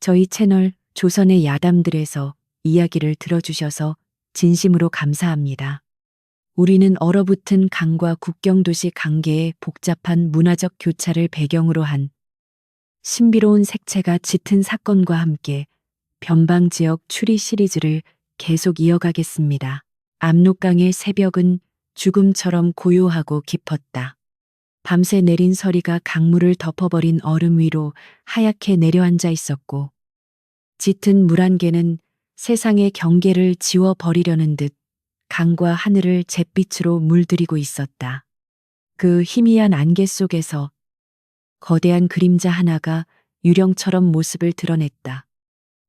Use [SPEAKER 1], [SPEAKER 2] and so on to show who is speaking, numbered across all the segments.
[SPEAKER 1] 저희 채널 조선의 야담들에서 이야기를 들어주셔서 진심으로 감사합니다. 우리는 얼어붙은 강과 국경도시 강계의 복잡한 문화적 교차를 배경으로 한 신비로운 색채가 짙은 사건과 함께 변방 지역 추리 시리즈를 계속 이어가겠습니다. 압록강의 새벽은 죽음처럼 고요하고 깊었다. 밤새 내린 서리가 강물을 덮어버린 얼음 위로 하얗게 내려앉아 있었고, 짙은 물안개는 세상의 경계를 지워버리려는 듯 강과 하늘을 잿빛으로 물들이고 있었다. 그 희미한 안개 속에서 거대한 그림자 하나가 유령처럼 모습을 드러냈다.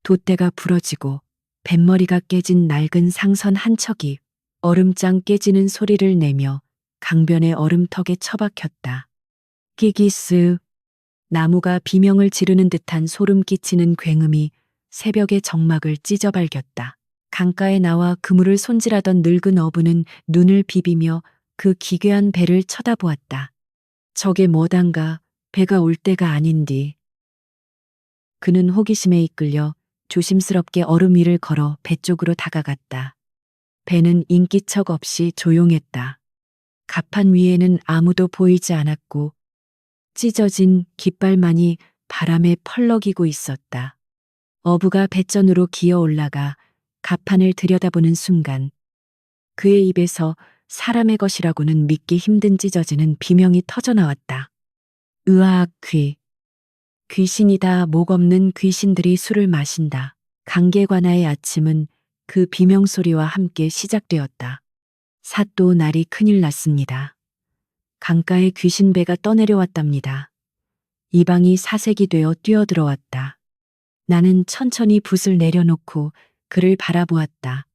[SPEAKER 1] 돛대가 부러지고 뱃머리가 깨진 낡은 상선 한 척이 얼음장 깨지는 소리를 내며 강변의 얼음턱에 처박혔다. 끼기스. 나무가 비명을 지르는 듯한 소름 끼치는 굉음이 새벽의 정막을 찢어발겼다. 강가에 나와 그물을 손질하던 늙은 어부는 눈을 비비며 그 기괴한 배를 쳐다보았다. 저게 뭐단가, 배가 올 때가 아닌디. 그는 호기심에 이끌려 조심스럽게 얼음 위를 걸어 배 쪽으로 다가갔다. 배는 인기척 없이 조용했다. 갑판 위에는 아무도 보이지 않았고 찢어진 깃발만이 바람에 펄럭이고 있었다. 어부가 배전으로 기어 올라가 갑판을 들여다보는 순간 그의 입에서 사람의 것이라고는 믿기 힘든 찢어지는 비명이 터져나왔다. 으악, 귀신이다. 목 없는 귀신들이 술을 마신다. 강계관아의 아침은 그 비명소리와 함께 시작되었다. 사또 날이 큰일 났습니다. 강가에 귀신배가 떠내려왔답니다. 이방이 사색이 되어 뛰어들어왔다. 나는 천천히 붓을 내려놓고 그를 바라보았다.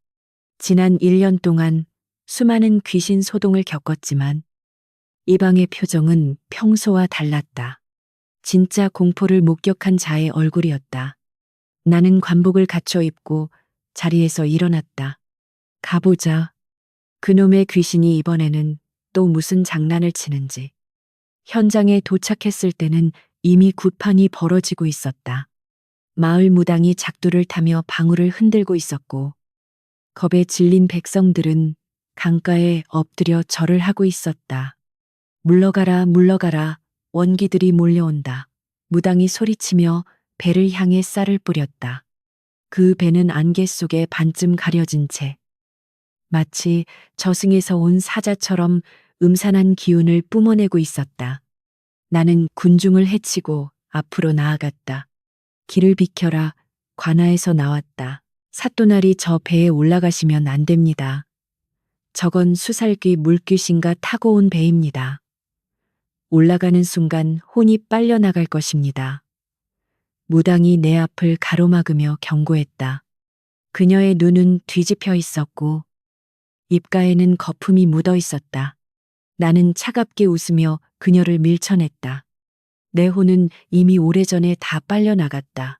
[SPEAKER 1] 지난 1년 동안 수많은 귀신 소동을 겪었지만 이방의 표정은 평소와 달랐다. 진짜 공포를 목격한 자의 얼굴이었다. 나는 관복을 갖춰 입고 자리에서 일어났다. 가보자. 그놈의 귀신이 이번에는 또 무슨 장난을 치는지. 현장에 도착했을 때는 이미 굿판이 벌어지고 있었다. 마을 무당이 작두를 타며 방울을 흔들고 있었고 겁에 질린 백성들은 강가에 엎드려 절을 하고 있었다. 물러가라, 물러가라. 원기들이 몰려온다. 무당이 소리치며 배를 향해 쌀을 뿌렸다. 그 배는 안개 속에 반쯤 가려진 채 마치 저승에서 온 사자처럼 음산한 기운을 뿜어내고 있었다. 나는 군중을 헤치고 앞으로 나아갔다. 길을 비켜라. 관아에서 나왔다. 사또날이 저 배에 올라가시면 안 됩니다. 저건 수살귀 물귀신가 타고 온 배입니다. 올라가는 순간 혼이 빨려나갈 것입니다. 무당이 내 앞을 가로막으며 경고했다. 그녀의 눈은 뒤집혀 있었고 입가에는 거품이 묻어 있었다. 나는 차갑게 웃으며 그녀를 밀쳐냈다. 내 혼은 이미 오래전에 다 빨려나갔다.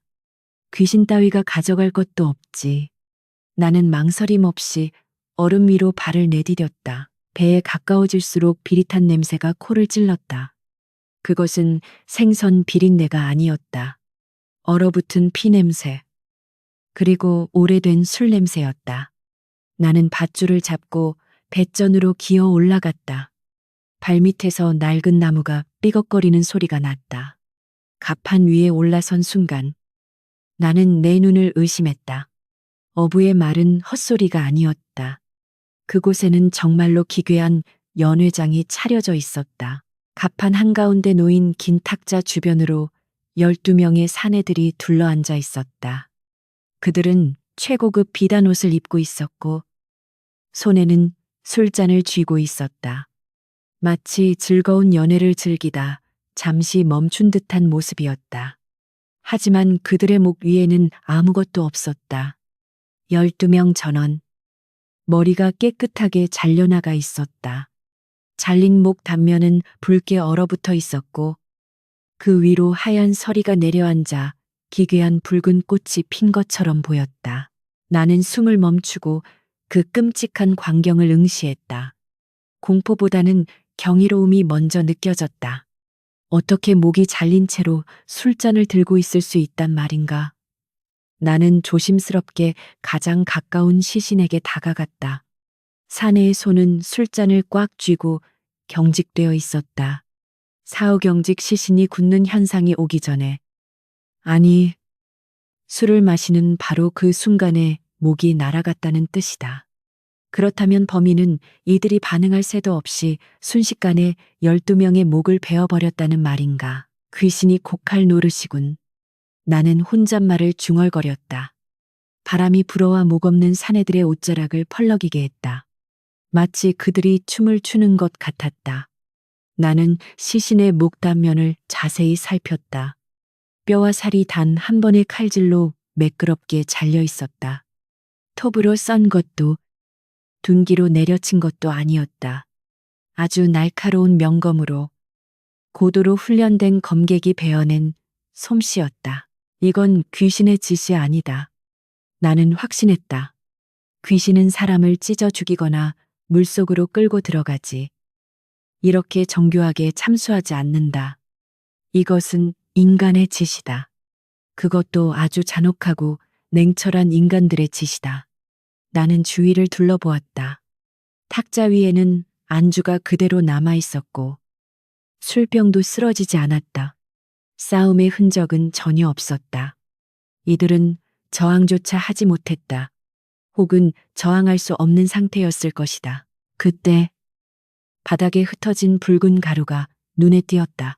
[SPEAKER 1] 귀신 따위가 가져갈 것도 없지. 나는 망설임 없이 얼음 위로 발을 내디뎠다. 배에 가까워질수록 비릿한 냄새가 코를 찔렀다. 그것은 생선 비린내가 아니었다. 얼어붙은 피 냄새. 그리고 오래된 술 냄새였다. 나는 밧줄을 잡고 배전으로 기어 올라갔다. 발밑에서 낡은 나무가 삐걱거리는 소리가 났다. 갑판 위에 올라선 순간 나는 내 눈을 의심했다. 어부의 말은 헛소리가 아니었다. 그곳에는 정말로 기괴한 연회장이 차려져 있었다. 갑판 한가운데 놓인 긴 탁자 주변으로 12명의 사내들이 둘러앉아 있었다. 그들은 최고급 비단옷을 입고 있었고 손에는 술잔을 쥐고 있었다. 마치 즐거운 연회를 즐기다 잠시 멈춘 듯한 모습이었다. 하지만 그들의 목 위에는 아무것도 없었다. 12명 전원. 머리가 깨끗하게 잘려나가 있었다. 잘린 목 단면은 붉게 얼어붙어 있었고 그 위로 하얀 서리가 내려앉아 기괴한 붉은 꽃이 핀 것처럼 보였다. 나는 숨을 멈추고 그 끔찍한 광경을 응시했다. 공포보다는 경이로움이 먼저 느껴졌다. 어떻게 목이 잘린 채로 술잔을 들고 있을 수 있단 말인가? 나는 조심스럽게 가장 가까운 시신에게 다가갔다. 사내의 손은 술잔을 꽉 쥐고 경직되어 있었다. 사후경직 시신이 굳는 현상이 오기 전에. 아니, 술을 마시는 바로 그 순간에 목이 날아갔다는 뜻이다. 그렇다면 범인은 이들이 반응할 새도 없이 순식간에 12명의 목을 베어버렸다는 말인가. 귀신이 곡할 노릇이군. 나는 혼잣말을 중얼거렸다. 바람이 불어와 목없는 사내들의 옷자락을 펄럭이게 했다. 마치 그들이 춤을 추는 것 같았다. 나는 시신의 목 단면을 자세히 살폈다. 뼈와 살이 단 한 번의 칼질로 매끄럽게 잘려 있었다. 톱으로 썬 것도 둔기로 내려친 것도 아니었다. 아주 날카로운 명검으로 고도로 훈련된 검객이 베어낸 솜씨였다. 이건 귀신의 짓이 아니다. 나는 확신했다. 귀신은 사람을 찢어 죽이거나 물속으로 끌고 들어가지. 이렇게 정교하게 참수하지 않는다. 이것은 인간의 짓이다. 그것도 아주 잔혹하고 냉철한 인간들의 짓이다. 나는 주위를 둘러보았다. 탁자 위에는 안주가 그대로 남아 있었고 술병도 쓰러지지 않았다. 싸움의 흔적은 전혀 없었다. 이들은 저항조차 하지 못했다. 혹은 저항할 수 없는 상태였을 것이다. 그때 바닥에 흩어진 붉은 가루가 눈에 띄었다.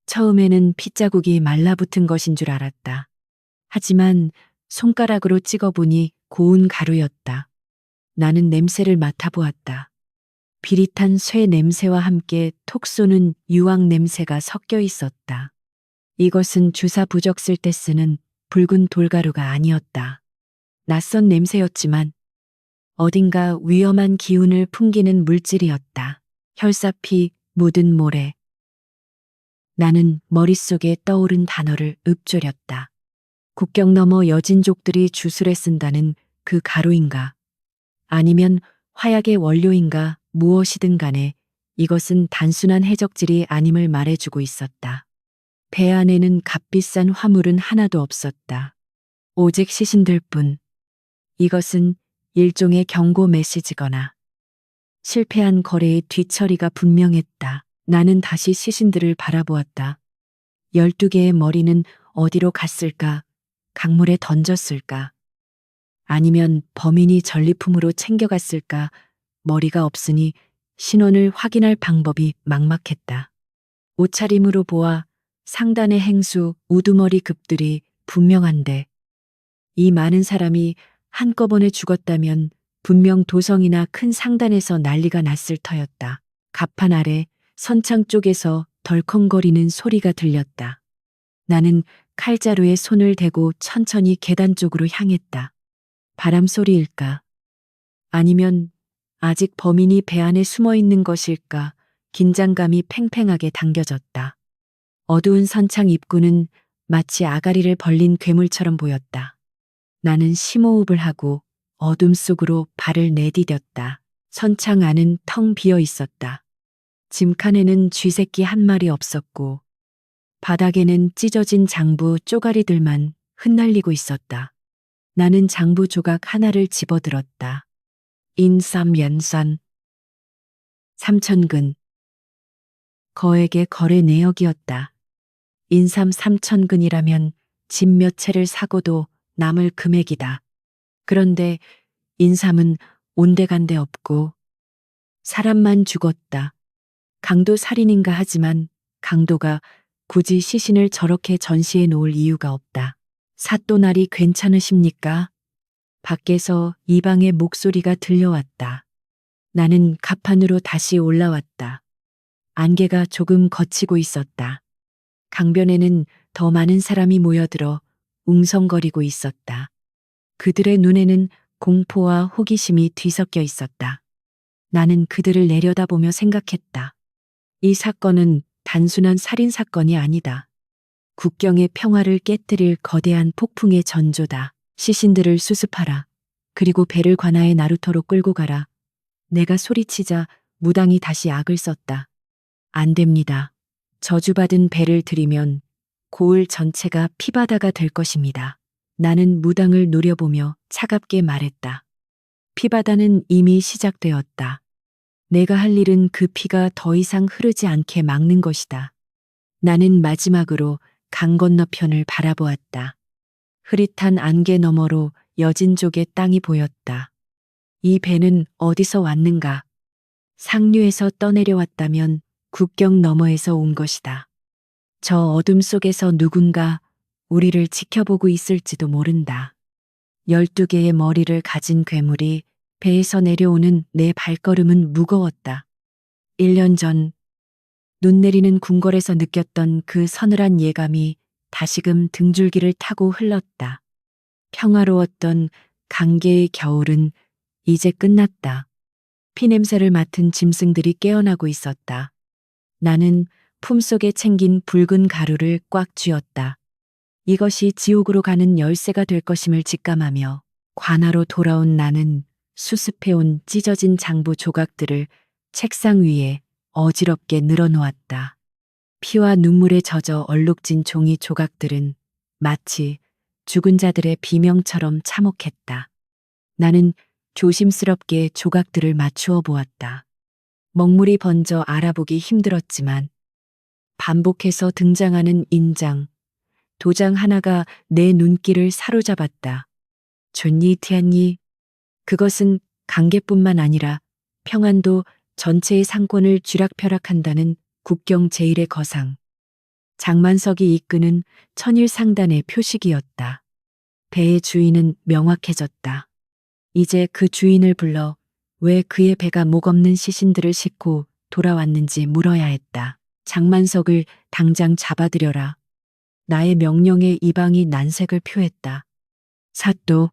[SPEAKER 1] 처음에는 핏자국이 말라붙은 것인 줄 알았다. 하지만 손가락으로 찍어보니 고운 가루였다. 나는 냄새를 맡아보았다. 비릿한 쇠 냄새와 함께 톡 쏘는 유황 냄새가 섞여 있었다. 이것은 주사 부적 쓸 때 쓰는 붉은 돌가루가 아니었다. 낯선 냄새였지만 어딘가 위험한 기운을 풍기는 물질이었다. 혈사피 묻은 모래. 나는 머릿속에 떠오른 단어를 읊조렸다. 국경 너머 여진족들이 주술에 쓴다는 그 가루인가? 아니면 화약의 원료인가? 무엇이든 간에 이것은 단순한 해적질이 아님을 말해주고 있었다. 배 안에는 값비싼 화물은 하나도 없었다. 오직 시신들 뿐. 이것은 일종의 경고 메시지거나 실패한 거래의 뒤처리가 분명했다. 나는 다시 시신들을 바라보았다. 12개의 머리는 어디로 갔을까? 강물에 던졌을까? 아니면 범인이 전리품으로 챙겨갔을까? 머리가 없으니 신원을 확인할 방법이 막막했다. 옷차림으로 보아 상단의 행수, 우두머리 급들이 분명한데 이 많은 사람이 한꺼번에 죽었다면 분명 도성이나 큰 상단에서 난리가 났을 터였다. 갑판 아래 선창 쪽에서 덜컹거리는 소리가 들렸다. 나는 칼자루에 손을 대고 천천히 계단 쪽으로 향했다. 바람 소리일까? 아니면 아직 범인이 배 안에 숨어 있는 것일까? 긴장감이 팽팽하게 당겨졌다. 어두운 선창 입구는 마치 아가리를 벌린 괴물처럼 보였다. 나는 심호흡을 하고 어둠 속으로 발을 내디뎠다. 선창 안은 텅 비어 있었다. 짐칸에는 쥐새끼 한 마리 없었고 바닥에는 찢어진 장부 쪼가리들만 흩날리고 있었다. 나는 장부 조각 하나를 집어들었다. 인삼연산 3천근. 거액의 거래 내역이었다. 인삼 3천근이라면 집 몇 채를 사고도 남을 금액이다. 그런데 인삼은 온데간데 없고 사람만 죽었다. 강도 살인인가 하지만 강도가 굳이 시신을 저렇게 전시해 놓을 이유가 없다. 사또날이 괜찮으십니까? 밖에서 이방의 목소리가 들려왔다. 나는 갑판으로 다시 올라왔다. 안개가 조금 걷히고 있었다. 강변에는 더 많은 사람이 모여들어 웅성거리고 있었다. 그들의 눈에는 공포와 호기심이 뒤섞여 있었다. 나는 그들을 내려다보며 생각했다. 이 사건은 단순한 살인 사건이 아니다. 국경의 평화를 깨뜨릴 거대한 폭풍의 전조다. 시신들을 수습하라. 그리고 배를 관아의 나루터로 끌고 가라. 내가 소리치자 무당이 다시 악을 썼다. 안 됩니다. 저주받은 배를 들이면 고을 전체가 피바다가 될 것입니다. 나는 무당을 노려보며 차갑게 말했다. 피바다는 이미 시작되었다. 내가 할 일은 그 피가 더 이상 흐르지 않게 막는 것이다. 나는 마지막으로 강 건너편을 바라보았다. 흐릿한 안개 너머로 여진족의 땅이 보였다. 이 배는 어디서 왔는가? 상류에서 떠내려왔다면 국경 너머에서 온 것이다. 저 어둠 속에서 누군가 우리를 지켜보고 있을지도 모른다. 12개의 머리를 가진 괴물이 배에서 내려오는 내 발걸음은 무거웠다. 1년 전 눈 내리는 궁궐에서 느꼈던 그 서늘한 예감이 다시금 등줄기를 타고 흘렀다. 평화로웠던 강계의 겨울은 이제 끝났다. 피냄새를 맡은 짐승들이 깨어나고 있었다. 나는 품속에 챙긴 붉은 가루를 꽉 쥐었다. 이것이 지옥으로 가는 열쇠가 될 것임을 직감하며 관아로 돌아온 나는 수습해온 찢어진 장부 조각들을 책상 위에 어지럽게 늘어놓았다. 피와 눈물에 젖어 얼룩진 종이 조각들은 마치 죽은 자들의 비명처럼 참혹했다. 나는 조심스럽게 조각들을 맞추어 보았다. 먹물이 번져 알아보기 힘들었지만 반복해서 등장하는 인장, 도장 하나가 내 눈길을 사로잡았다. 존니 티안니, 그것은 강계뿐만 아니라 평안도 전체의 상권을 쥐락펴락한다는 국경 제일의 거상. 장만석이 이끄는 천일상단의 표식이었다. 배의 주인은 명확해졌다. 이제 그 주인을 불러 왜 그의 배가 목없는 시신들을 싣고 돌아왔는지 물어야 했다. 장만석을 당장 잡아들여라. 나의 명령에 이방이 난색을 표했다. 사또,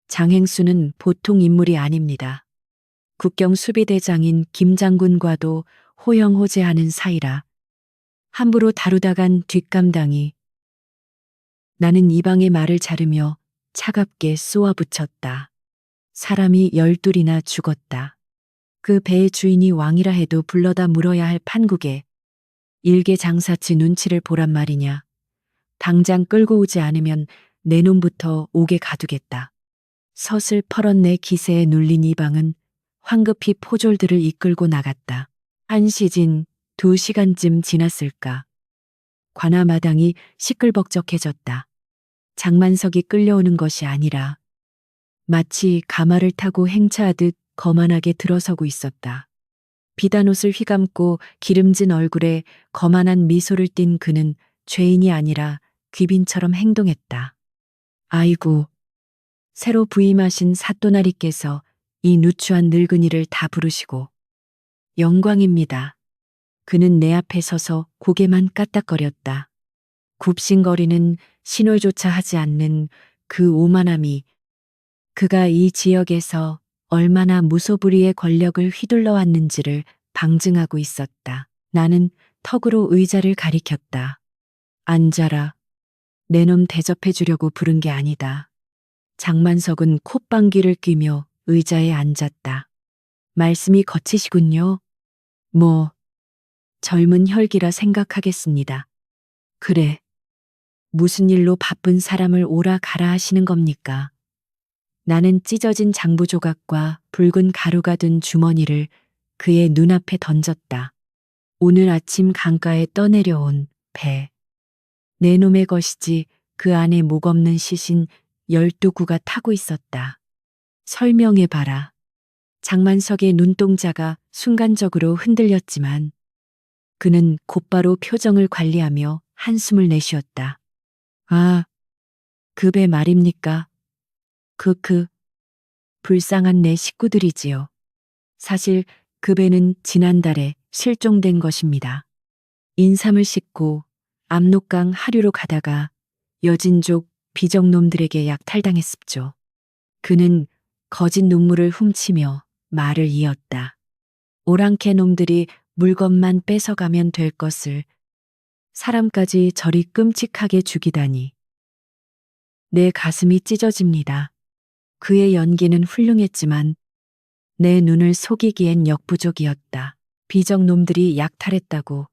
[SPEAKER 1] 장행수는 보통 인물이 아닙니다. 국경 수비대장인 김 장군과도 호영호재하는 사이라 함부로 다루다간 뒷감당이. 나는 이방의 말을 자르며 차갑게 쏘아붙였다. 사람이 12이나 죽었다. 그 배의 주인이 왕이라 해도 불러다 물어야 할 판국에 일개 장사치 눈치를 보란 말이냐. 당장 끌고 오지 않으면 내 놈부터 옥에 가두겠다. 서슬퍼런 내 기세에 눌린 이방은 황급히 포졸들을 이끌고 나갔다. 1시진 2시간쯤 지났을까. 관아마당이 시끌벅적해졌다. 장만석이 끌려오는 것이 아니라 마치 가마를 타고 행차하듯 거만하게 들어서고 있었다. 비단옷을 휘감고 기름진 얼굴에 거만한 미소를 띤 그는 죄인이 아니라 귀빈처럼 행동했다. 아이고, 새로 부임하신 사또나리께서 이 누추한 늙은이를 다 부르시고. 영광입니다. 그는 내 앞에 서서 고개만 까딱거렸다. 굽신거리는 신호조차 하지 않는 그 오만함이 그가 이 지역에서 얼마나 무소불위의 권력을 휘둘러 왔는지를 방증하고 있었다. 나는 턱으로 의자를 가리켰다. 앉아라. 내 놈 대접해 주려고 부른 게 아니다. 장만석은 콧방귀를 뀌며 의자에 앉았다. 말씀이 거치시군요. 뭐, 젊은 혈기라 생각하겠습니다. 그래. 무슨 일로 바쁜 사람을 오라 가라 하시는 겁니까? 나는 찢어진 장부 조각과 붉은 가루가 든 주머니를 그의 눈앞에 던졌다. 오늘 아침 강가에 떠내려온 배. 내 놈의 것이지 그 안에 목없는 시신 12구가 타고 있었다. 설명해봐라. 장만석의 눈동자가 순간적으로 흔들렸지만 그는 곧바로 표정을 관리하며 한숨을 내쉬었다. 아, 그 배 말입니까? 불쌍한 내 식구들이지요. 사실 그 배는 지난달에 실종된 것입니다. 인삼을 싣고 압록강 하류로 가다가 여진족 비정놈들에게 약탈당했습죠. 그는 거짓 눈물을 훔치며 말을 이었다. 오랑캐 놈들이 물건만 뺏어가면 될 것을 사람까지 저리 끔찍하게 죽이다니. 내 가슴이 찢어집니다. 그의 연기는 훌륭했지만 내 눈을 속이기엔 역부족이었다. 비정놈들이 약탈했다고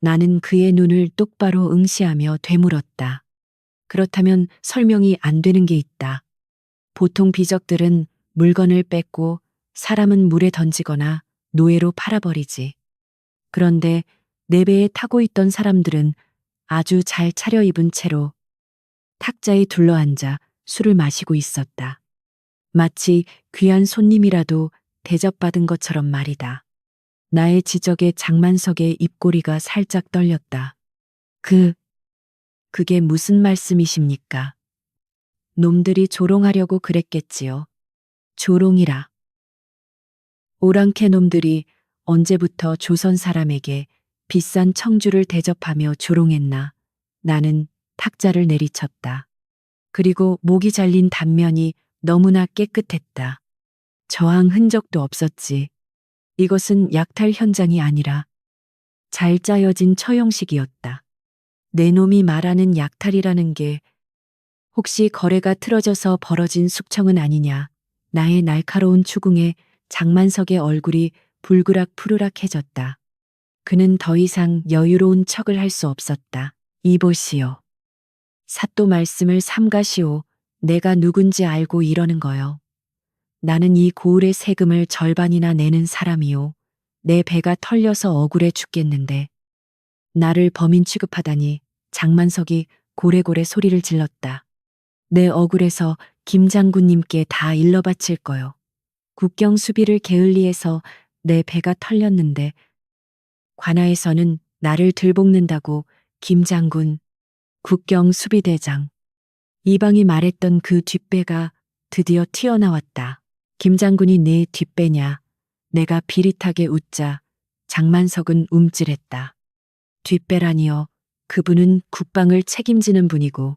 [SPEAKER 1] 나는 그의 눈을 똑바로 응시하며 되물었다. 그렇다면 설명이 안 되는 게 있다. 보통 비적들은 물건을 뺏고 사람은 물에 던지거나 노예로 팔아버리지. 그런데 내 배에 타고 있던 사람들은 아주 잘 차려입은 채로 탁자에 둘러앉아 술을 마시고 있었다. 마치 귀한 손님이라도 대접받은 것처럼 말이다. 나의 지적에 장만석의 입꼬리가 살짝 떨렸다. 그게 무슨 말씀이십니까? 놈들이 조롱하려고 그랬겠지요. 조롱이라. 오랑캐 놈들이 언제부터 조선 사람에게 비싼 청주를 대접하며 조롱했나. 나는 탁자를 내리쳤다. 그리고 목이 잘린 단면이 너무나 깨끗했다. 저항 흔적도 없었지. 이것은 약탈 현장이 아니라 잘 짜여진 처형식이었다. 내 놈이 말하는 약탈이라는 게 혹시 거래가 틀어져서 벌어진 숙청은 아니냐. 나의 날카로운 추궁에 장만석의 얼굴이 불그락 푸르락해졌다. 그는 더 이상 여유로운 척을 할 수 없었다. 이보시오. 사또 말씀을 삼가시오. 내가 누군지 알고 이러는 거요. 나는 이 고을의 세금을 절반이나 내는 사람이요. 내 배가 털려서 억울해 죽겠는데. 나를 범인 취급하다니. 장만석이 고래고래 소리를 질렀다. 내 억울해서 김 장군님께 다 일러 바칠 거요. 국경 수비를 게을리해서 내 배가 털렸는데 관아에서는 나를 들볶는다고. 김 장군, 국경 수비대장. 이방이 말했던 그 뒷배가 드디어 튀어나왔다. 김 장군이 내 뒷배냐. 내가 비릿하게 웃자 장만석은 움찔했다. 뒷배라니요. 그분은 국방을 책임지는 분이고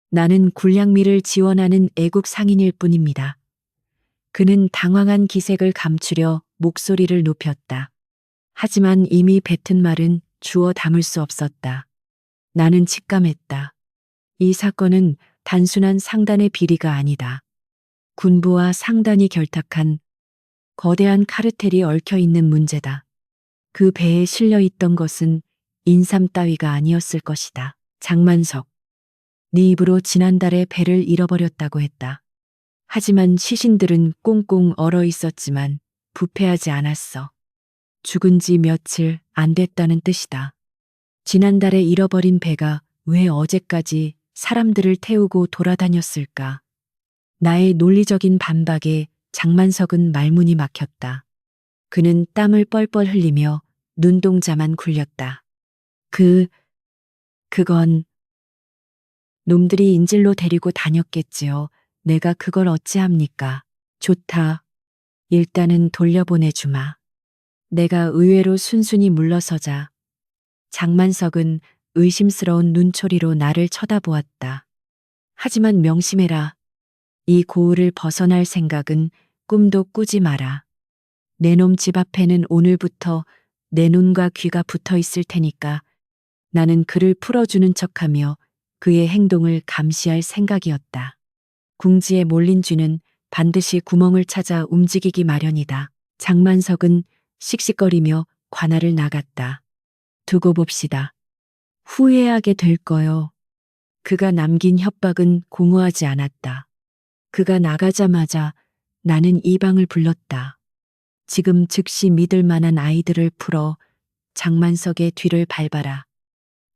[SPEAKER 1] 나는 군량미를 지원하는 애국 상인일 뿐입니다. 그는 당황한 기색을 감추려 목소리를 높였다. 하지만 이미 뱉은 말은 주워 담을 수 없었다. 나는 직감했다. 이 사건은 단순한 상단의 비리가 아니다. 군부와 상단이 결탁한 거대한 카르텔이 얽혀 있는 문제다. 그 배에 실려 있던 것은 인삼 따위가 아니었을 것이다. 장만석. 네 입으로 지난달에 배를 잃어버렸다고 했다. 하지만 시신들은 꽁꽁 얼어 있었지만 부패하지 않았어. 죽은 지 며칠 안 됐다는 뜻이다. 지난달에 잃어버린 배가 왜 어제까지 사람들을 태우고 돌아다녔을까? 나의 논리적인 반박에 장만석은 말문이 막혔다. 그는 땀을 뻘뻘 흘리며 눈동자만 굴렸다. 그건 놈들이 인질로 데리고 다녔겠지요. 내가 그걸 어찌합니까? 좋다. 일단은 돌려보내주마. 내가 의외로 순순히 물러서자 장만석은 의심스러운 눈초리로 나를 쳐다보았다. 하지만 명심해라. 이 고을을 벗어날 생각은 꿈도 꾸지 마라. 내 놈 집 앞에는 오늘부터 내 눈과 귀가 붙어 있을 테니까. 나는 그를 풀어주는 척하며 그의 행동을 감시할 생각이었다. 궁지에 몰린 쥐는 반드시 구멍을 찾아 움직이기 마련이다. 장만석은 씩씩거리며 관아를 나갔다. 두고 봅시다. 후회하게 될 거요. 그가 남긴 협박은 공허하지 않았다. 그가 나가자마자 나는 이방을 불렀다. 지금 즉시 믿을 만한 아이들을 풀어 장만석의 뒤를 밟아라.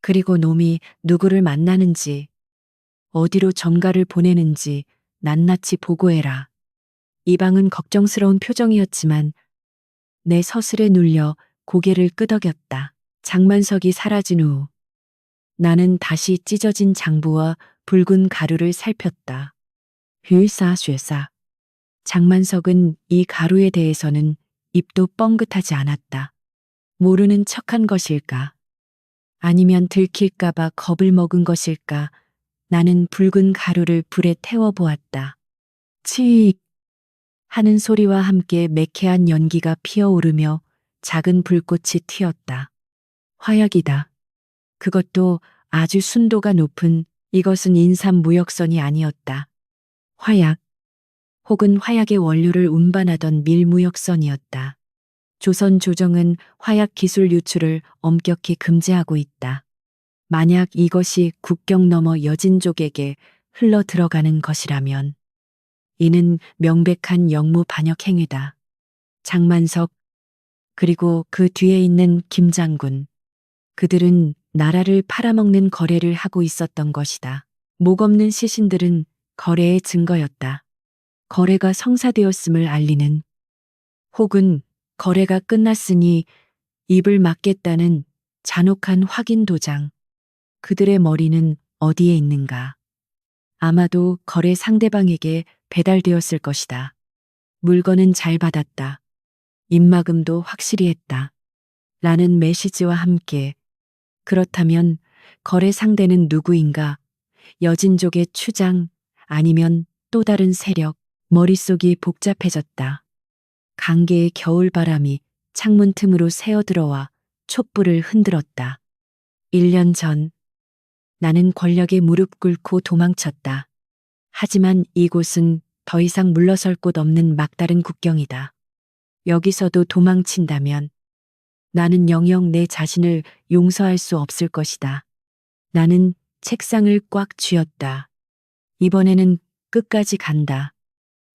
[SPEAKER 1] 그리고 놈이 누구를 만나는지, 어디로 전가를 보내는지 낱낱이 보고해라. 이방은 걱정스러운 표정이었지만 내 서슬에 눌려 고개를 끄덕였다. 장만석이 사라진 후 나는 다시 찢어진 장부와 붉은 가루를 살폈다. 휘싸쇠싸. 장만석은 이 가루에 대해서는 입도 뻥긋하지 않았다. 모르는 척한 것일까? 아니면 들킬까봐 겁을 먹은 것일까? 나는 붉은 가루를 불에 태워보았다. 치익 하는 소리와 함께 매캐한 연기가 피어오르며 작은 불꽃이 튀었다. 화약이다. 그것도 아주 순도가 높은. 이것은 인삼 무역선이 아니었다. 화약 혹은 화약의 원료를 운반하던 밀무역선이었다. 조선 조정은 화약 기술 유출을 엄격히 금지하고 있다. 만약 이것이 국경 너머 여진족에게 흘러 들어가는 것이라면 이는 명백한 영무 반역 행위다. 장만석, 그리고 그 뒤에 있는 김장군. 그들은 나라를 팔아먹는 거래를 하고 있었던 것이다. 목 없는 시신들은 거래의 증거였다. 거래가 성사되었음을 알리는, 혹은 거래가 끝났으니 입을 막겠다는 잔혹한 확인 도장. 그들의 머리는 어디에 있는가? 아마도 거래 상대방에게 배달되었을 것이다. 물건은 잘 받았다. 입막음도 확실히 했다. 라는 메시지와 함께, 그렇다면 거래 상대는 누구인가? 여진족의 추장, 아니면 또 다른 세력. 머릿속이 복잡해졌다. 강계의 겨울바람이 창문 틈으로 새어들어와 촛불을 흔들었다. 1년 전 나는 권력에 무릎 꿇고 도망쳤다. 하지만 이곳은 더 이상 물러설 곳 없는 막다른 국경이다. 여기서도 도망친다면 나는 영영 내 자신을 용서할 수 없을 것이다. 나는 책상을 꽉 쥐었다. 이번에는 끝까지 간다.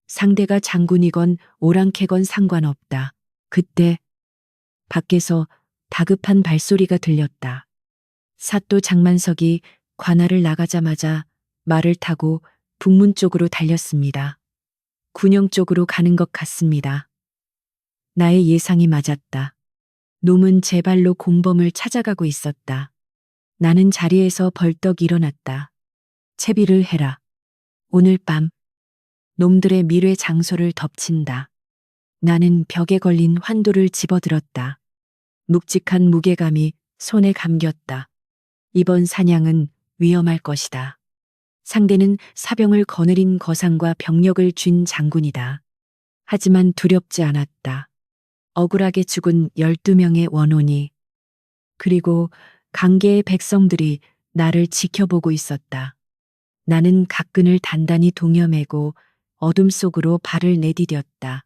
[SPEAKER 1] 상대가 장군이건 오랑캐건 상관없다. 그때 밖에서 다급한 발소리가 들렸다. 사또 장만석이 관할을 나가자마자 말을 타고 북문 쪽으로 달렸습니다. 군영 쪽으로 가는 것 같습니다. 나의 예상이 맞았다. 놈은 제 발로 공범을 찾아가고 있었다. 나는 자리에서 벌떡 일어났다. 채비를 해라. 오늘 밤 놈들의 미뢰 장소를 덮친다. 나는 벽에 걸린 환도를 집어들었다. 묵직한 무게감이 손에 감겼다. 이번 사냥은 위험할 것이다. 상대는 사병을 거느린 거상과 병력을 쥔 장군이다. 하지만 두렵지 않았다. 억울하게 죽은 12명의 원혼이, 그리고 강계의 백성들이 나를 지켜보고 있었다. 나는 각근을 단단히 동여매고 어둠 속으로 발을 내디뎠다.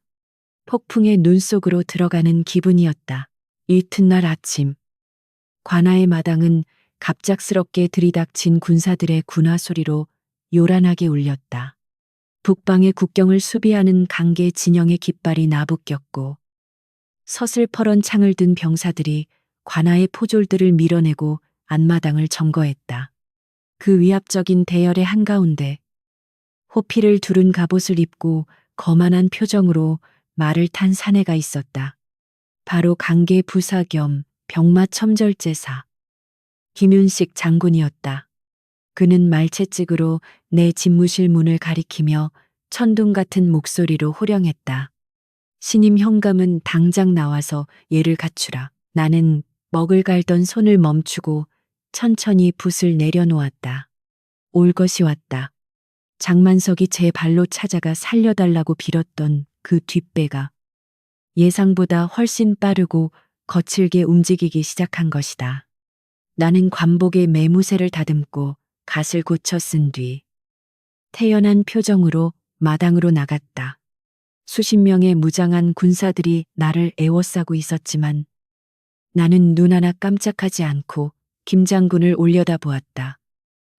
[SPEAKER 1] 폭풍의 눈 속으로 들어가는 기분이었다. 이튿날 아침, 관아의 마당은 갑작스럽게 들이닥친 군사들의 군화 소리로 요란하게 울렸다. 북방의 국경을 수비하는 강계 진영의 깃발이 나부꼈고 서슬퍼런 창을 든 병사들이 관아의 포졸들을 밀어내고 앞마당을 점거했다. 그 위압적인 대열의 한가운데 호피를 두른 갑옷을 입고 거만한 표정으로 말을 탄 사내가 있었다. 바로 강계 부사 겸 병마 첨절제사 김윤식 장군이었다. 그는 말채찍으로 내 집무실 문을 가리키며 천둥 같은 목소리로 호령했다. 신임 현감은 당장 나와서 예를 갖추라. 나는 먹을 갈던 손을 멈추고 천천히 붓을 내려놓았다. 올 것이 왔다. 장만석이 제 발로 찾아가 살려달라고 빌었던 그 뒷배가 예상보다 훨씬 빠르고 거칠게 움직이기 시작한 것이다. 나는 관복에 매무새를 다듬고 갓을 고쳐 쓴 뒤 태연한 표정으로 마당으로 나갔다. 수십 명의 무장한 군사들이 나를 에워싸고 있었지만 나는 눈 하나 깜짝하지 않고 김장군을 올려다보았다.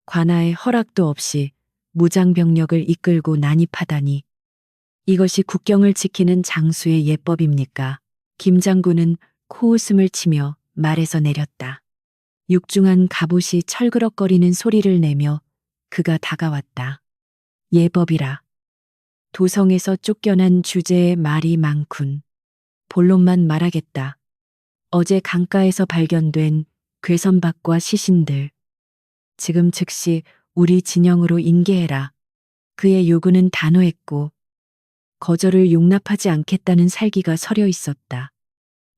[SPEAKER 1] 관아의 허락도 없이 무장병력을 이끌고 난입하다니. 이것이 국경을 지키는 장수의 예법입니까? 김장군은 코웃음을 치며 말에서 내렸다. 육중한 갑옷이 철그럭거리는 소리를 내며 그가 다가왔다. 예법이라. 도성에서 쫓겨난 주제의 말이 많군. 본론만 말하겠다. 어제 강가에서 발견된 괴선박과 시신들. 지금 즉시 우리 진영으로 인계해라. 그의 요구는 단호했고 거절을 용납하지 않겠다는 살기가 서려 있었다.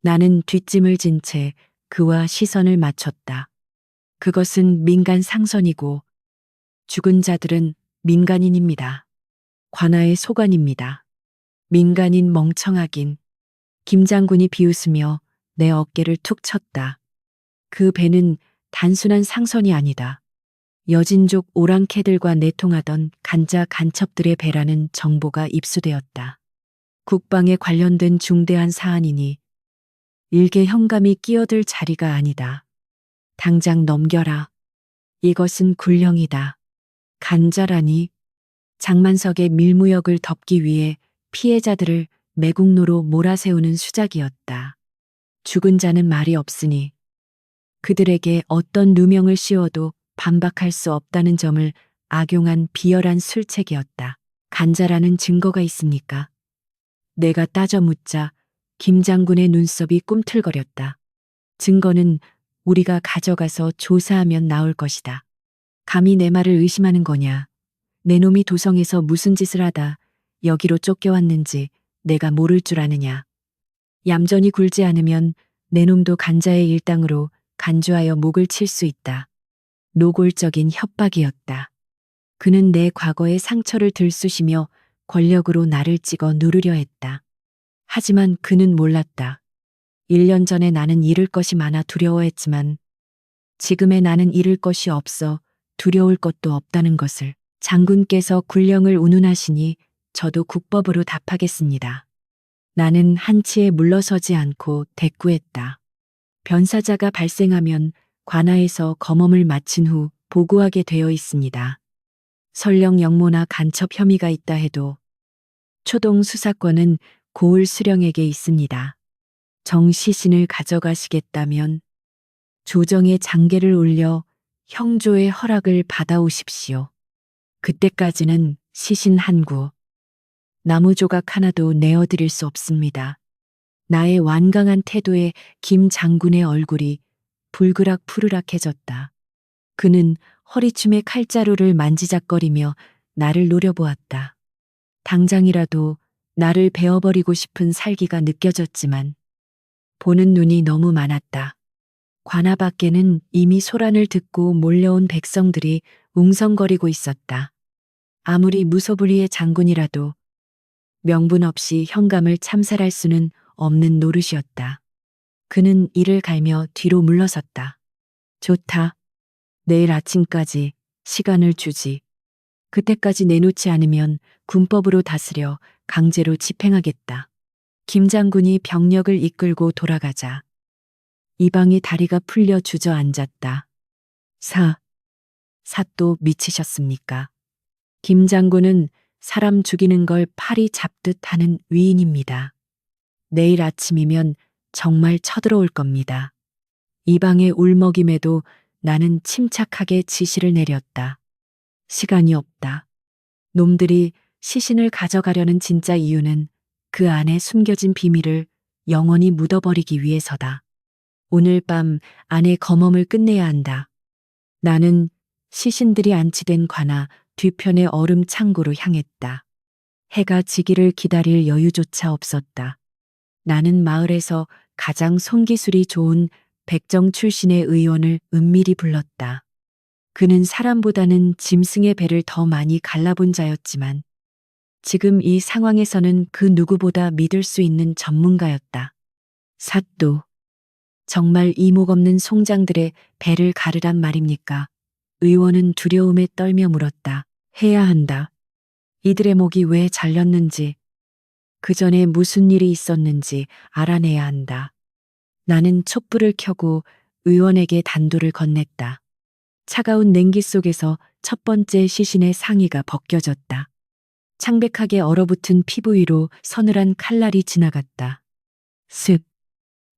[SPEAKER 1] 나는 뒷짐을 진 채 그와 시선을 맞췄다. 그것은 민간 상선이고 죽은 자들은 민간인입니다. 관아의 소관입니다. 민간인 멍청하긴. 김장군이 비웃으며 내 어깨를 툭 쳤다. 그 배는 단순한 상선이 아니다. 여진족 오랑캐들과 내통하던 간자 간첩들의 배라는 정보가 입수되었다. 국방에 관련된 중대한 사안이니 일개 현감이 끼어들 자리가 아니다. 당장 넘겨라. 이것은 굴령이다. 간자라니. 장만석의 밀무역을 덮기 위해 피해자들을 매국노로 몰아세우는 수작이었다. 죽은 자는 말이 없으니 그들에게 어떤 누명을 씌워도 반박할 수 없다는 점을 악용한 비열한 술책이었다. 간자라는 증거가 있습니까? 내가 따져 묻자 김 장군의 눈썹이 꿈틀거렸다. 증거는 우리가 가져가서 조사하면 나올 것이다. 감히 내 말을 의심하는 거냐? 내 놈이 도성에서 무슨 짓을 하다 여기로 쫓겨왔는지 내가 모를 줄 아느냐? 얌전히 굴지 않으면 내 놈도 간자의 일당으로 간주하여 목을 칠 수 있다. 노골적인 협박이었다. 그는 내 과거의 상처를 들쑤시며 권력으로 나를 찍어 누르려 했다. 하지만 그는 몰랐다. 1년 전에 나는 잃을 것이 많아 두려워했지만 지금의 나는 잃을 것이 없어 두려울 것도 없다는 것을. 장군께서 굴령을 운운하시니 저도 국법으로 답하겠습니다. 나는 한치에 물러서지 않고 대꾸했다. 변사자가 발생하면 관하에서 검언을 마친 후 보고하게 되어 있습니다. 설령 역모나 간첩 혐의가 있다 해도 초동 수사권은 고을 수령에게 있습니다. 정 시신을 가져가시겠다면 조정의 장계를 올려 형조의 허락을 받아오십시오. 그때까지는 시신 한 구, 나무 조각 하나도 내어드릴 수 없습니다. 나의 완강한 태도에 김 장군의 얼굴이 불그락푸르락해졌다. 그는 허리춤에 칼자루를 만지작거리며 나를 노려보았다. 당장이라도 나를 베어버리고 싶은 살기가 느껴졌지만 보는 눈이 너무 많았다. 관아 밖에는 이미 소란을 듣고 몰려온 백성들이 웅성거리고 있었다. 아무리 무소불위의 장군이라도 명분 없이 현감을 참살할 수는 없는 노릇이었다. 그는 이를 갈며 뒤로 물러섰다. 좋다. 내일 아침까지 시간을 주지. 그때까지 내놓지 않으면 군법으로 다스려 강제로 집행하겠다. 김 장군이 병력을 이끌고 돌아가자 이방의 다리가 풀려 주저앉았다. 사또 미치셨습니까? 김 장군은 사람 죽이는 걸 팔이 잡듯 하는 위인입니다. 내일 아침이면 정말 쳐들어올 겁니다. 이방의 울먹임에도 나는 침착하게 지시를 내렸다. 시간이 없다. 놈들이 시신을 가져가려는 진짜 이유는 그 안에 숨겨진 비밀을 영원히 묻어버리기 위해서다. 오늘 밤 안에 검엄을 끝내야 한다. 나는 시신들이 안치된 관아 뒤편의 얼음 창고로 향했다. 해가 지기를 기다릴 여유조차 없었다. 나는 마을에서 가장 손기술이 좋은 백정 출신의 의원을 은밀히 불렀다. 그는 사람보다는 짐승의 배를 더 많이 갈라본 자였지만 지금 이 상황에서는 그 누구보다 믿을 수 있는 전문가였다. 사또, 정말 이목 없는 송장들의 배를 가르란 말입니까? 의원은 두려움에 떨며 물었다. 해야 한다. 이들의 목이 왜 잘렸는지, 그 전에 무슨 일이 있었는지 알아내야 한다. 나는 촛불을 켜고 의원에게 단도를 건넸다. 차가운 냉기 속에서 첫 번째 시신의 상의가 벗겨졌다. 창백하게 얼어붙은 피부 위로 서늘한 칼날이 지나갔다. 슥.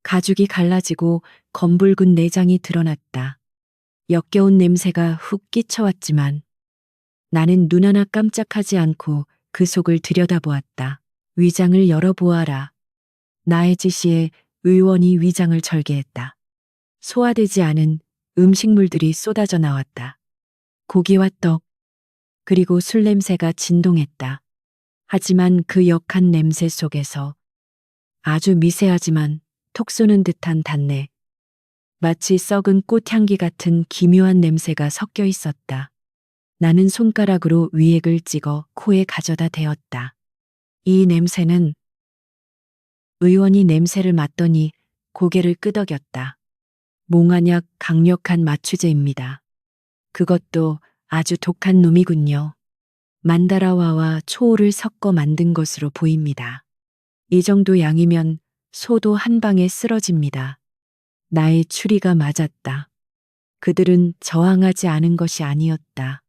[SPEAKER 1] 가죽이 갈라지고 검붉은 내장이 드러났다. 역겨운 냄새가 훅 끼쳐왔지만 나는 눈 하나 깜짝하지 않고 그 속을 들여다보았다. 위장을 열어보아라. 나의 지시에 의원이 위장을 절개했다. 소화되지 않은 음식물들이 쏟아져 나왔다. 고기와 떡, 그리고 술 냄새가 진동했다. 하지만 그 역한 냄새 속에서 아주 미세하지만 톡 쏘는 듯한 단내, 마치 썩은 꽃향기 같은 기묘한 냄새가 섞여 있었다. 나는 손가락으로 위액을 찍어 코에 가져다 대었다. 이 냄새는... 의원이 냄새를 맡더니 고개를 끄덕였다. 몽환약 강력한 마취제입니다. 그것도 아주 독한 놈이군요. 만다라와와 초호를 섞어 만든 것으로 보입니다. 이 정도 양이면 소도 한 방에 쓰러집니다. 나의 추리가 맞았다. 그들은 저항하지 않은 것이 아니었다.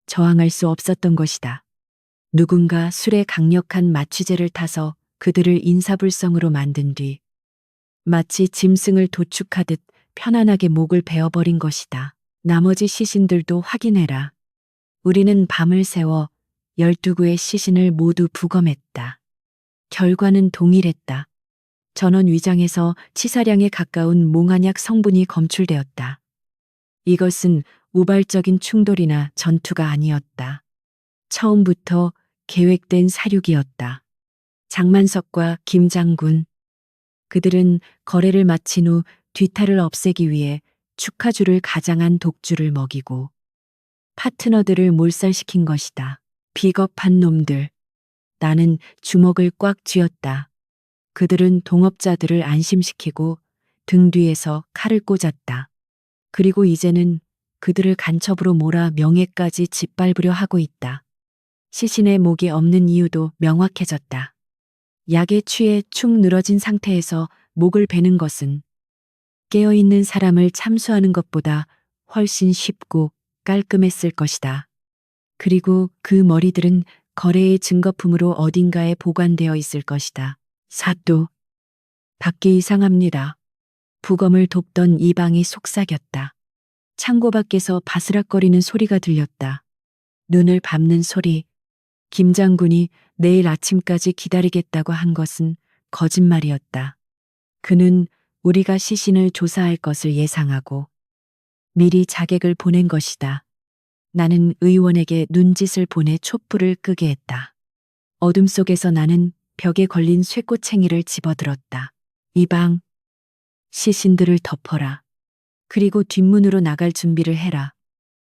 [SPEAKER 1] 저항할 수 없었던 것이다. 누군가 술에 강력한 마취제를 타서 그들을 인사불성으로 만든 뒤 마치 짐승을 도축하듯 편안하게 목을 베어버린 것이다. 나머지 시신들도 확인해라. 우리는 밤을 새워 12구의 시신을 모두 부검했다. 결과는 동일했다. 전원 위장에서 치사량에 가까운 몽환약 성분이 검출되었다. 이것은 우발적인 충돌이나 전투가 아니었다. 처음부터 계획된 사륙이었다. 장만석과 김장군. 그들은 거래를 마친 후 뒤탈을 없애기 위해 축하주를 가장한 독주를 먹이고 파트너들을 몰살시킨 것이다. 비겁한 놈들. 나는 주먹을 꽉 쥐었다. 그들은 동업자들을 안심시키고 등 뒤에서 칼을 꽂았다. 그리고 이제는 그들을 간첩으로 몰아 명예까지 짓밟으려 하고 있다. 시신의 목이 없는 이유도 명확해졌다. 약에 취해 축 늘어진 상태에서 목을 베는 것은 깨어있는 사람을 참수하는 것보다 훨씬 쉽고 깔끔했을 것이다. 그리고 그 머리들은 거래의 증거품으로 어딘가에 보관되어 있을 것이다. 사또. 밖이 이상합니다. 부검을 돕던 이방이 속삭였다. 창고 밖에서 바스락거리는 소리가 들렸다. 눈을 밟는 소리. 김 장군이 내일 아침까지 기다리겠다고 한 것은 거짓말이었다. 그는 우리가 시신을 조사할 것을 예상하고 미리 자객을 보낸 것이다. 나는 의원에게 눈짓을 보내 촛불을 끄게 했다. 어둠 속에서 나는 벽에 걸린 쇠꼬챙이를 집어들었다. 이방, 시신들을 덮어라. 그리고 뒷문으로 나갈 준비를 해라.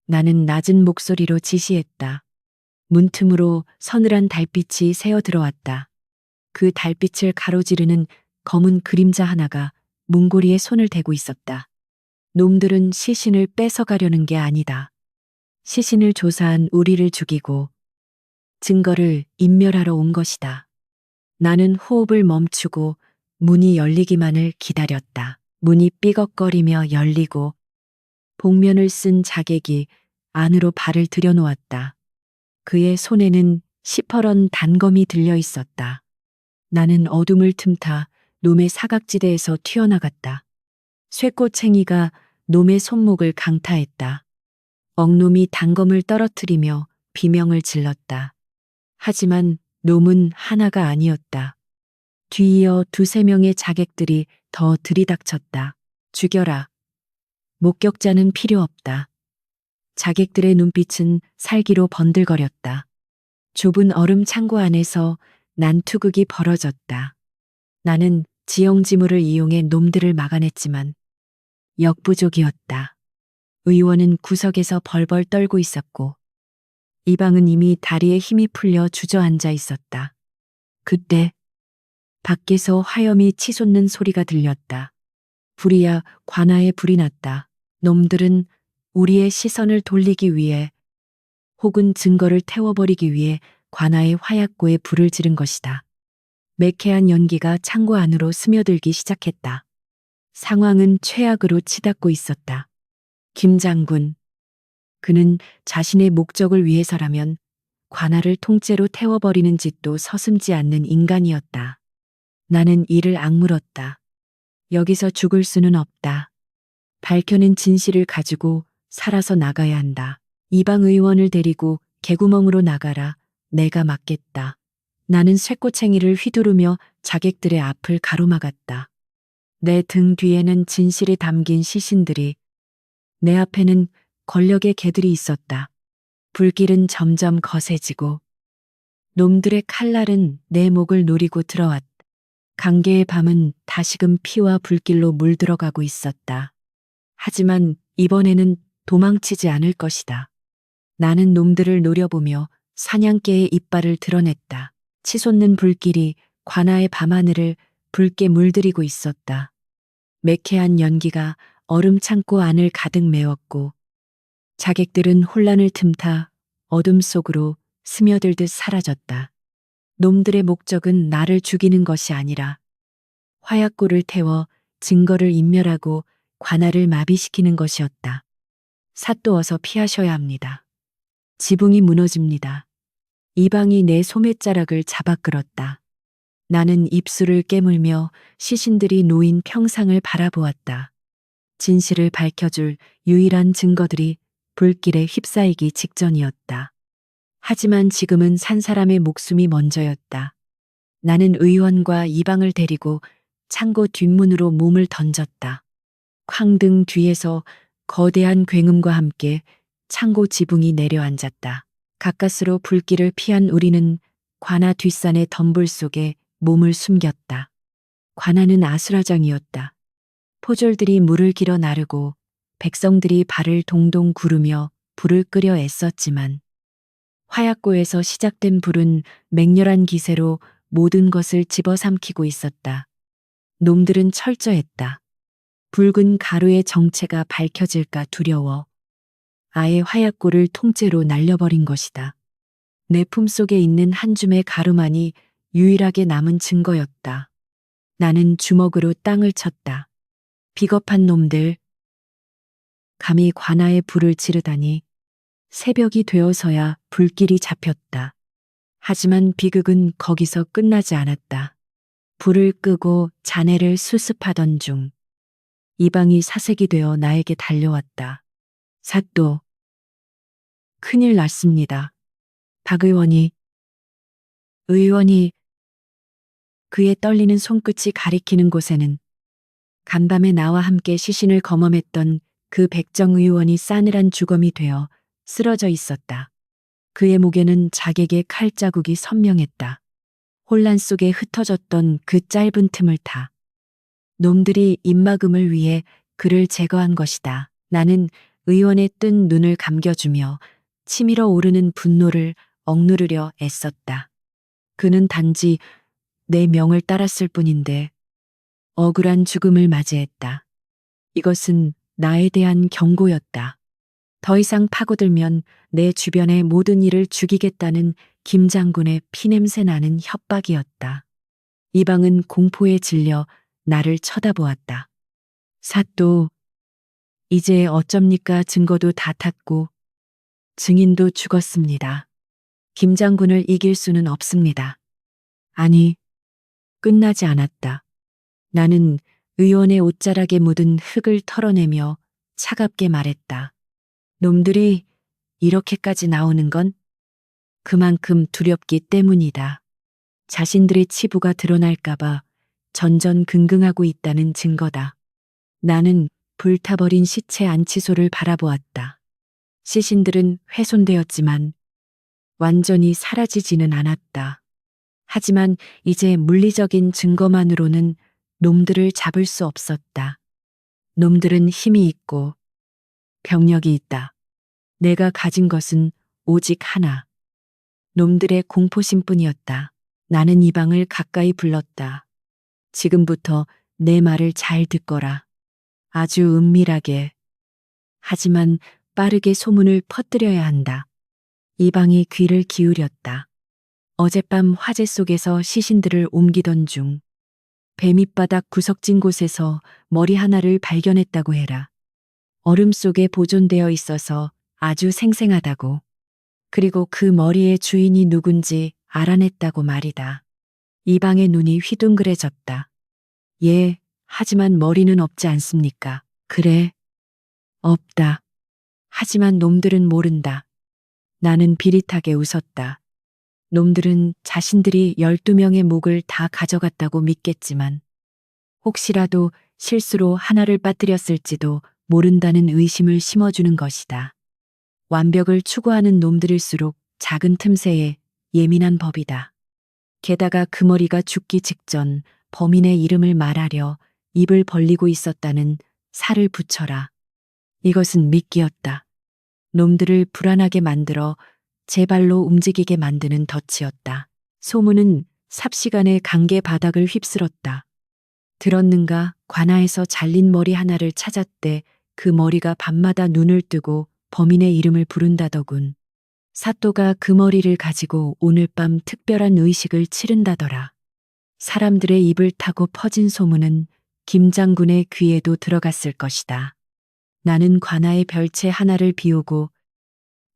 [SPEAKER 1] 나는 낮은 목소리로 지시했다. 문틈으로 서늘한 달빛이 새어 들어왔다. 그 달빛을 가로지르는 검은 그림자 하나가 문고리에 손을 대고 있었다. 놈들은 시신을 뺏어가려는 게 아니다. 시신을 조사한 우리를 죽이고 증거를 인멸하러 온 것이다. 나는 호흡을 멈추고 문이 열리기만을 기다렸다. 문이 삐걱거리며 열리고 복면을 쓴 자객이 안으로 발을 들여놓았다. 그의 손에는 시퍼런 단검이 들려 있었다. 나는 어둠을 틈타 놈의 사각지대에서 튀어나갔다. 쇠꼬챙이가 놈의 손목을 강타했다. 억놈이 단검을 떨어뜨리며 비명을 질렀다. 하지만 놈은 하나가 아니었다. 뒤이어 두세 명의 자객들이 더 들이닥쳤다. 죽여라. 목격자는 필요 없다. 자객들의 눈빛은 살기로 번들거렸다. 좁은 얼음 창고 안에서 난투극이 벌어졌다. 나는 지형지물을 이용해 놈들을 막아냈지만 역부족이었다. 의원은 구석에서 벌벌 떨고 있었고 이방은 이미 다리에 힘이 풀려 주저앉아 있었다. 그때 밖에서 화염이 치솟는 소리가 들렸다. 불이야 관아에 불이 났다. 놈들은 우리의 시선을 돌리기 위해 혹은 증거를 태워버리기 위해 관아의 화약고에 불을 지른 것이다. 매캐한 연기가 창고 안으로 스며들기 시작했다. 상황은 최악으로 치닫고 있었다. 김 장군. 그는 자신의 목적을 위해서라면 관아를 통째로 태워버리는 짓도 서슴지 않는 인간이었다. 나는 이를 악물었다. 여기서 죽을 수는 없다. 밝혀낸 진실을 가지고 살아서 나가야 한다. 이방 의원을 데리고 개구멍으로 나가라. 내가 막겠다. 나는 쇠꼬챙이를 휘두르며 자객들의 앞을 가로막았다. 내 등 뒤에는 진실이 담긴 시신들이, 내 앞에는 권력의 개들이 있었다. 불길은 점점 거세지고 놈들의 칼날은 내 목을 노리고 들어왔다. 강계의 밤은 다시금 피와 불길로 물들어가고 있었다. 하지만 이번에는 도망치지 않을 것이다. 나는 놈들을 노려보며 사냥개의 이빨을 드러냈다. 치솟는 불길이 관아의 밤하늘을 붉게 물들이고 있었다. 매캐한 연기가 얼음 창고 안을 가득 메웠고 자객들은 혼란을 틈타 어둠 속으로 스며들듯 사라졌다. 놈들의 목적은 나를 죽이는 것이 아니라 화약고를 태워 증거를 인멸하고 관아를 마비시키는 것이었다. 사또 어서 피하셔야 합니다. 지붕이 무너집니다. 이방이 내 소매자락을 잡아 끌었다. 나는 입술을 깨물며 시신들이 놓인 평상을 바라보았다. 진실을 밝혀줄 유일한 증거들이 불길에 휩싸이기 직전이었다. 하지만 지금은 산 사람의 목숨이 먼저였다. 나는 의원과 이방을 데리고 창고 뒷문으로 몸을 던졌다. 황등 뒤에서 거대한 굉음과 함께 창고 지붕이 내려앉았다. 가까스로 불길을 피한 우리는 관아 뒷산의 덤불 속에 몸을 숨겼다. 관아는 아수라장이었다. 포졸들이 물을 길어 나르고 백성들이 발을 동동 구르며 불을 끄려 애썼지만 화약고에서 시작된 불은 맹렬한 기세로 모든 것을 집어삼키고 있었다. 놈들은 철저했다. 붉은 가루의 정체가 밝혀질까 두려워 아예 화약고를 통째로 날려버린 것이다. 내 품속에 있는 한 줌의 가루만이 유일하게 남은 증거였다. 나는 주먹으로 땅을 쳤다. 비겁한 놈들. 감히 관아에 불을 지르다니. 새벽이 되어서야 불길이 잡혔다. 하지만 비극은 거기서 끝나지 않았다. 불을 끄고 자네를 수습하던 중 이방이 사색이 되어 나에게 달려왔다. 사또. 큰일 났습니다. 박 의원이. 그의 떨리는 손끝이 가리키는 곳에는 간밤에 나와 함께 시신을 검험했던 그 백정 의원이 싸늘한 주검이 되어 쓰러져 있었다. 그의 목에는 자객의 칼자국이 선명했다. 혼란 속에 흩어졌던 그 짧은 틈을 타 놈들이 입막음을 위해 그를 제거한 것이다. 나는 의원의 뜬 눈을 감겨주며 치밀어 오르는 분노를 억누르려 애썼다. 그는 단지 내 명을 따랐을 뿐인데 억울한 죽음을 맞이했다. 이것은 나에 대한 경고였다. 더 이상 파고들면 내 주변의 모든 일을 죽이겠다는 김 장군의 피냄새 나는 협박이었다. 이방은 공포에 질려 나를 쳐다보았다. 사또, 이제 어쩝니까? 증거도 다 탔고 증인도 죽었습니다. 김 장군을 이길 수는 없습니다. 아니, 끝나지 않았다. 나는 의원의 옷자락에 묻은 흙을 털어내며 차갑게 말했다. 놈들이 이렇게까지 나오는 건 그만큼 두렵기 때문이다. 자신들의 치부가 드러날까봐 전전긍긍하고 있다는 증거다. 나는 불타버린 시체 안치소를 바라보았다. 시신들은 훼손되었지만 완전히 사라지지는 않았다. 하지만 이제 물리적인 증거만으로는 놈들을 잡을 수 없었다. 놈들은 힘이 있고 병력이 있다. 내가 가진 것은 오직 하나. 놈들의 공포심뿐이었다. 나는 이방을 가까이 불렀다. 지금부터 내 말을 잘 듣거라. 아주 은밀하게. 하지만 빠르게 소문을 퍼뜨려야 한다. 이방이 귀를 기울였다. 어젯밤 화재 속에서 시신들을 옮기던 중 배 밑바닥 구석진 곳에서 머리 하나를 발견했다고 해라. 얼음 속에 보존되어 있어서 아주 생생하다고. 그리고 그 머리의 주인이 누군지 알아냈다고 말이다. 이방의 눈이 휘둥그레졌다. 예, 하지만 머리는 없지 않습니까? 그래, 없다. 하지만 놈들은 모른다. 나는 비릿하게 웃었다. 놈들은 자신들이 12명의 목을 다 가져갔다고 믿겠지만 혹시라도 실수로 하나를 빠뜨렸을지도 모른다는 의심을 심어주는 것이다. 완벽을 추구하는 놈들일수록 작은 틈새에 예민한 법이다. 게다가 그 머리가 죽기 직전 범인의 이름을 말하려 입을 벌리고 있었다는 살을 붙여라. 이것은 미끼였다. 놈들을 불안하게 만들어 제 발로 움직이게 만드는 덫이었다. 소문은 삽시간에 강계 바닥을 휩쓸었다. 들었는가? 관아에서 잘린 머리 하나를 찾았대. 그 머리가 밤마다 눈을 뜨고 범인의 이름을 부른다더군. 사또가 그 머리를 가지고 오늘 밤 특별한 의식을 치른다더라. 사람들의 입을 타고 퍼진 소문은 김 장군의 귀에도 들어갔을 것이다. 나는 관아의 별채 하나를 비우고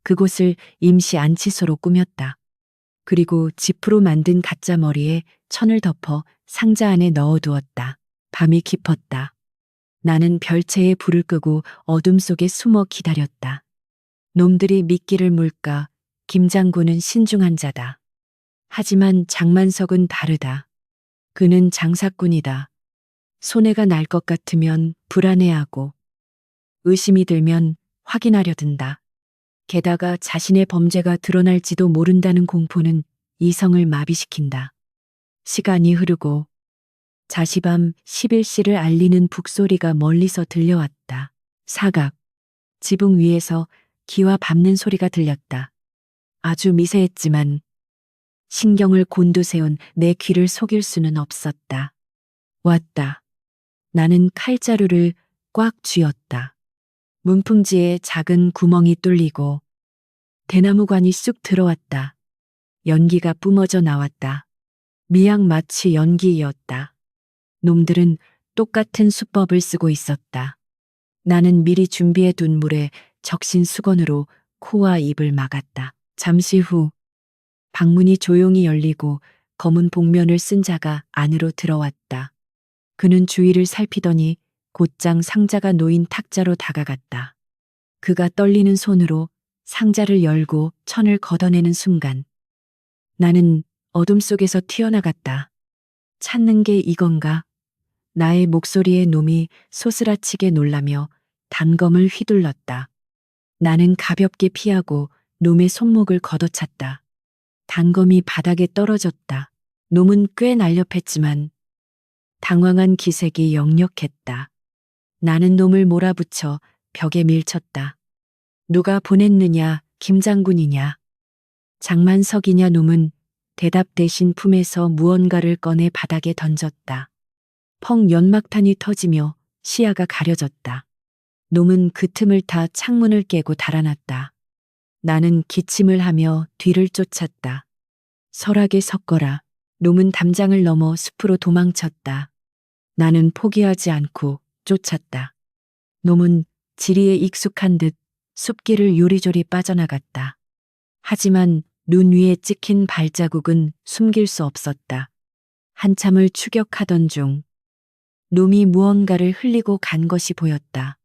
[SPEAKER 1] 그곳을 임시 안치소로 꾸몄다. 그리고 지프로 만든 가짜 머리에 천을 덮어 상자 안에 넣어두었다. 밤이 깊었다. 나는 별채에 불을 끄고 어둠 속에 숨어 기다렸다. 놈들이 미끼를 물까 김장군은 신중한 자다. 하지만 장만석은 다르다. 그는 장사꾼이다. 손해가 날 것 같으면 불안해하고 의심이 들면 확인하려 든다. 게다가 자신의 범죄가 드러날지도 모른다는 공포는 이성을 마비시킨다. 시간이 흐르고 자시밤 11시를 알리는 북소리가 멀리서 들려왔다. 사각, 지붕 위에서 기와 밟는 소리가 들렸다. 아주 미세했지만 신경을 곤두세운 내 귀를 속일 수는 없었다. 왔다. 나는 칼자루를 꽉 쥐었다. 문풍지에 작은 구멍이 뚫리고 대나무관이 쑥 들어왔다. 연기가 뿜어져 나왔다. 미약 마치 연기이었다. 놈들은 똑같은 수법을 쓰고 있었다. 나는 미리 준비해 둔 물에 적신 수건으로 코와 입을 막았다. 잠시 후 방문이 조용히 열리고 검은 복면을 쓴 자가 안으로 들어왔다. 그는 주위를 살피더니 곧장 상자가 놓인 탁자로 다가갔다. 그가 떨리는 손으로 상자를 열고 천을 걷어내는 순간 나는 어둠 속에서 튀어나갔다. 찾는 게 이건가? 나의 목소리에 놈이 소스라치게 놀라며 단검을 휘둘렀다. 나는 가볍게 피하고 놈의 손목을 걷어찼다. 단검이 바닥에 떨어졌다. 놈은 꽤 날렵했지만 당황한 기색이 역력했다. 나는 놈을 몰아붙여 벽에 밀쳤다. 누가 보냈느냐, 김장군이냐. 장만석이냐. 놈은 대답 대신 품에서 무언가를 꺼내 바닥에 던졌다. 펑 연막탄이 터지며 시야가 가려졌다. 놈은 그 틈을 타 창문을 깨고 달아났다. 나는 기침을 하며 뒤를 쫓았다. 설하게 섞어라. 놈은 담장을 넘어 숲으로 도망쳤다. 나는 포기하지 않고 쫓았다. 놈은 지리에 익숙한 듯 숲길을 요리조리 빠져나갔다. 하지만 눈 위에 찍힌 발자국은 숨길 수 없었다. 한참을 추격하던 중 놈이 무언가를 흘리고 간 것이 보였다.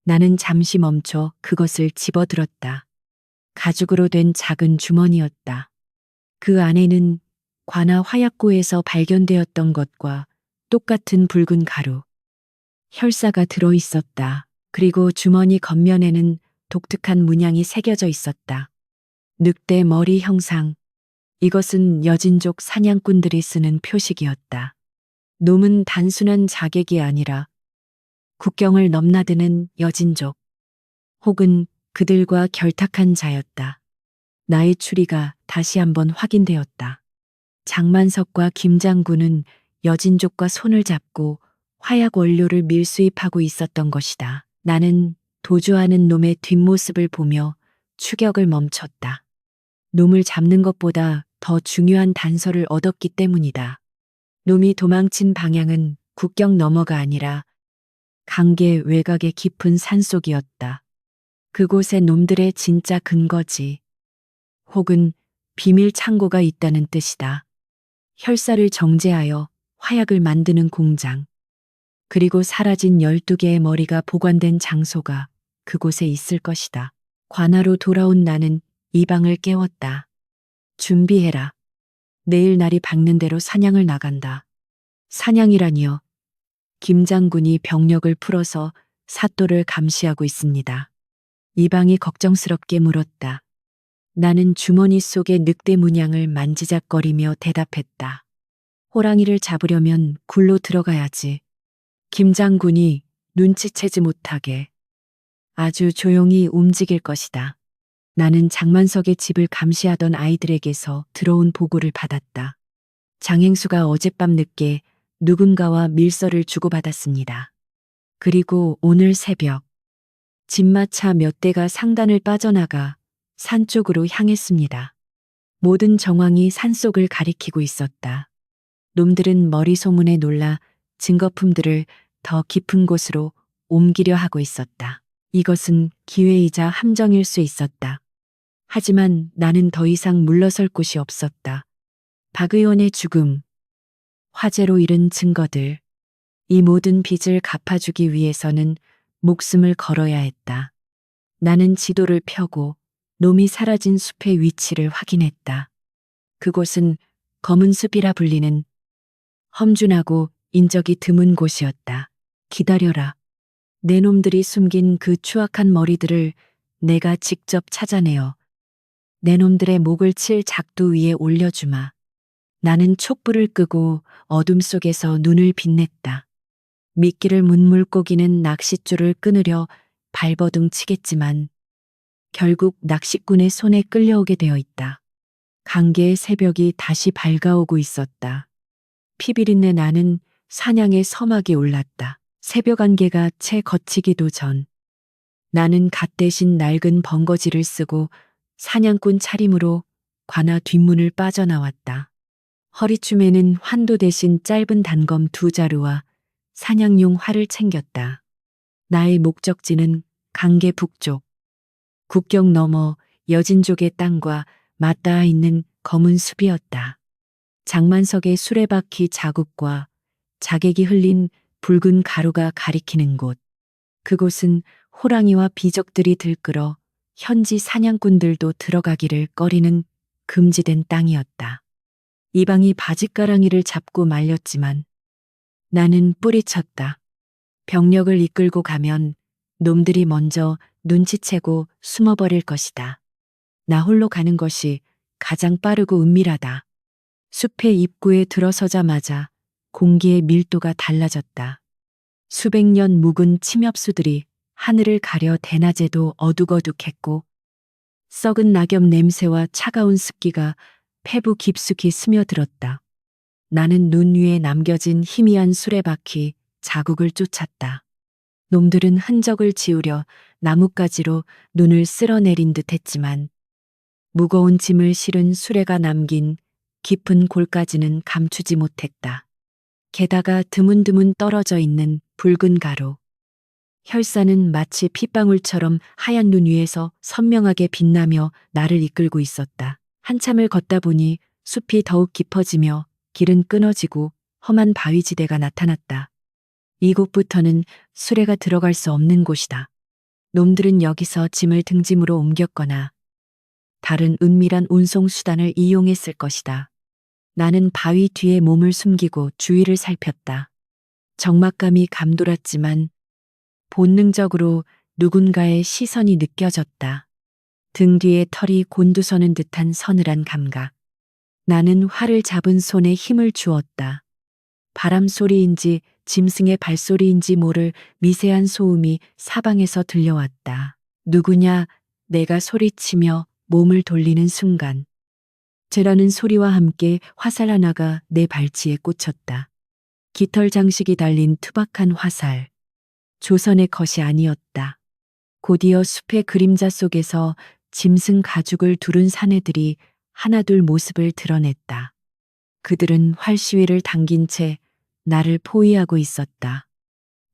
[SPEAKER 1] 나는 잠시 멈춰 그것을 집어들었다. 가죽으로 된 작은 주머니였다. 그 안에는 관아 화약고에서 발견되었던 것과 똑같은 붉은 가루, 혈사가 들어 있었다. 그리고 주머니 겉면에는 독특한 문양이 새겨져 있었다. 늑대 머리 형상. 이것은 여진족 사냥꾼들이 쓰는 표식이었다. 놈은 단순한 자객이 아니라 국경을 넘나드는 여진족, 혹은 그들과 결탁한 자였다. 나의 추리가 다시 한번 확인되었다. 장만석과 김장군은 여진족과 손을 잡고 화약 원료를 밀수입하고 있었던 것이다. 나는 도주하는 놈의 뒷모습을 보며 추격을 멈췄다. 놈을 잡는 것보다 더 중요한 단서를 얻었기 때문이다. 놈이 도망친 방향은 국경 너머가 아니라 강계 외곽의 깊은 산속이었다. 그곳에 놈들의 진짜 근거지, 혹은 비밀 창고가 있다는 뜻이다. 혈사를 정제하여 화약을 만드는 공장, 그리고 사라진 12개의 머리가 보관된 장소가 그곳에 있을 것이다. 관아로 돌아온 나는 이방을 깨웠다. 준비해라. 내일 날이 밝는 대로 사냥을 나간다. 사냥이라니요. 김장군이 병력을 풀어서 사또를 감시하고 있습니다. 이방이 걱정스럽게 물었다. 나는 주머니 속의 늑대 문양을 만지작거리며 대답했다. 호랑이를 잡으려면 굴로 들어가야지. 김장군이 눈치채지 못하게 아주 조용히 움직일 것이다. 나는 장만석의 집을 감시하던 아이들에게서 들어온 보고를 받았다. 장행수가 어젯밤 늦게 누군가와 밀서를 주고받았습니다. 그리고 오늘 새벽 진마차 몇 대가 상단을 빠져나가 산 쪽으로 향했습니다. 모든 정황이 산속을 가리키고 있었다. 놈들은 머리 소문에 놀라 증거품들을 더 깊은 곳으로 옮기려 하고 있었다. 이것은 기회이자 함정일 수 있었다. 하지만 나는 더 이상 물러설 곳이 없었다. 박 의원의 죽음, 화재로 잃은 증거들, 이 모든 빚을 갚아주기 위해서는 목숨을 걸어야 했다. 나는 지도를 펴고 놈이 사라진 숲의 위치를 확인했다. 그곳은 검은 숲이라 불리는 험준하고 인적이 드문 곳이었다. 기다려라. 내 놈들이 숨긴 그 추악한 머리들을 내가 직접 찾아내어 내 놈들의 목을 칠 작두 위에 올려주마. 나는 촛불을 끄고 어둠 속에서 눈을 빛냈다. 미끼를 문 물고기는 낚싯줄을 끊으려 발버둥 치겠지만 결국 낚시꾼의 손에 끌려오게 되어 있다. 강계의 새벽이 다시 밝아오고 있었다. 피비린내 나는 사냥의 서막이 올랐다. 새벽 안개가 채 걷히기도 전 나는 갓 대신 낡은 번거지를 쓰고 사냥꾼 차림으로 관아 뒷문을 빠져나왔다. 허리춤에는 환도 대신 짧은 단검 2자루와 사냥용 활을 챙겼다. 나의 목적지는 강계 북쪽, 국경 너머 여진족의 땅과 맞닿아 있는 검은 숲이었다. 장만석의 수레바퀴 자국과 자객이 흘린 붉은 가루가 가리키는 곳. 그곳은 호랑이와 비적들이 들끓어 현지 사냥꾼들도 들어가기를 꺼리는 금지된 땅이었다. 이방이 바짓가랑이를 잡고 말렸지만 나는 뿌리쳤다. 병력을 이끌고 가면 놈들이 먼저 눈치채고 숨어버릴 것이다. 나 홀로 가는 것이 가장 빠르고 은밀하다. 숲의 입구에 들어서자마자 공기의 밀도가 달라졌다. 수백 년 묵은 침엽수들이 하늘을 가려 대낮에도 어둑어둑했고 썩은 낙엽 냄새와 차가운 습기가 폐부 깊숙이 스며들었다. 나는 눈 위에 남겨진 희미한 수레바퀴 자국을 쫓았다. 놈들은 흔적을 지우려 나뭇가지로 눈을 쓸어내린 듯 했지만 무거운 짐을 실은 수레가 남긴 깊은 골까지는 감추지 못했다. 게다가 드문드문 떨어져 있는 붉은 가루. 혈사는 마치 핏방울처럼 하얀 눈 위에서 선명하게 빛나며 나를 이끌고 있었다. 한참을 걷다 보니 숲이 더욱 깊어지며 길은 끊어지고 험한 바위지대가 나타났다. 이곳부터는 수레가 들어갈 수 없는 곳이다. 놈들은 여기서 짐을 등짐으로 옮겼거나 다른 은밀한 운송 수단을 이용했을 것이다. 나는 바위 뒤에 몸을 숨기고 주위를 살폈다. 적막감이 감돌았지만 본능적으로 누군가의 시선이 느껴졌다. 등 뒤에 털이 곤두서는 듯한 서늘한 감각. 나는 활을 잡은 손에 힘을 주었다. 바람 소리인지 짐승의 발소리인지 모를 미세한 소음이 사방에서 들려왔다. 누구냐? 내가 소리치며 몸을 돌리는 순간 쟤라는 소리와 함께 화살 하나가 내 발치에 꽂혔다. 깃털 장식이 달린 투박한 화살. 조선의 것이 아니었다. 곧이어 숲의 그림자 속에서 짐승 가죽을 두른 사내들이 하나둘 모습을 드러냈다. 그들은 활시위를 당긴 채 나를 포위하고 있었다.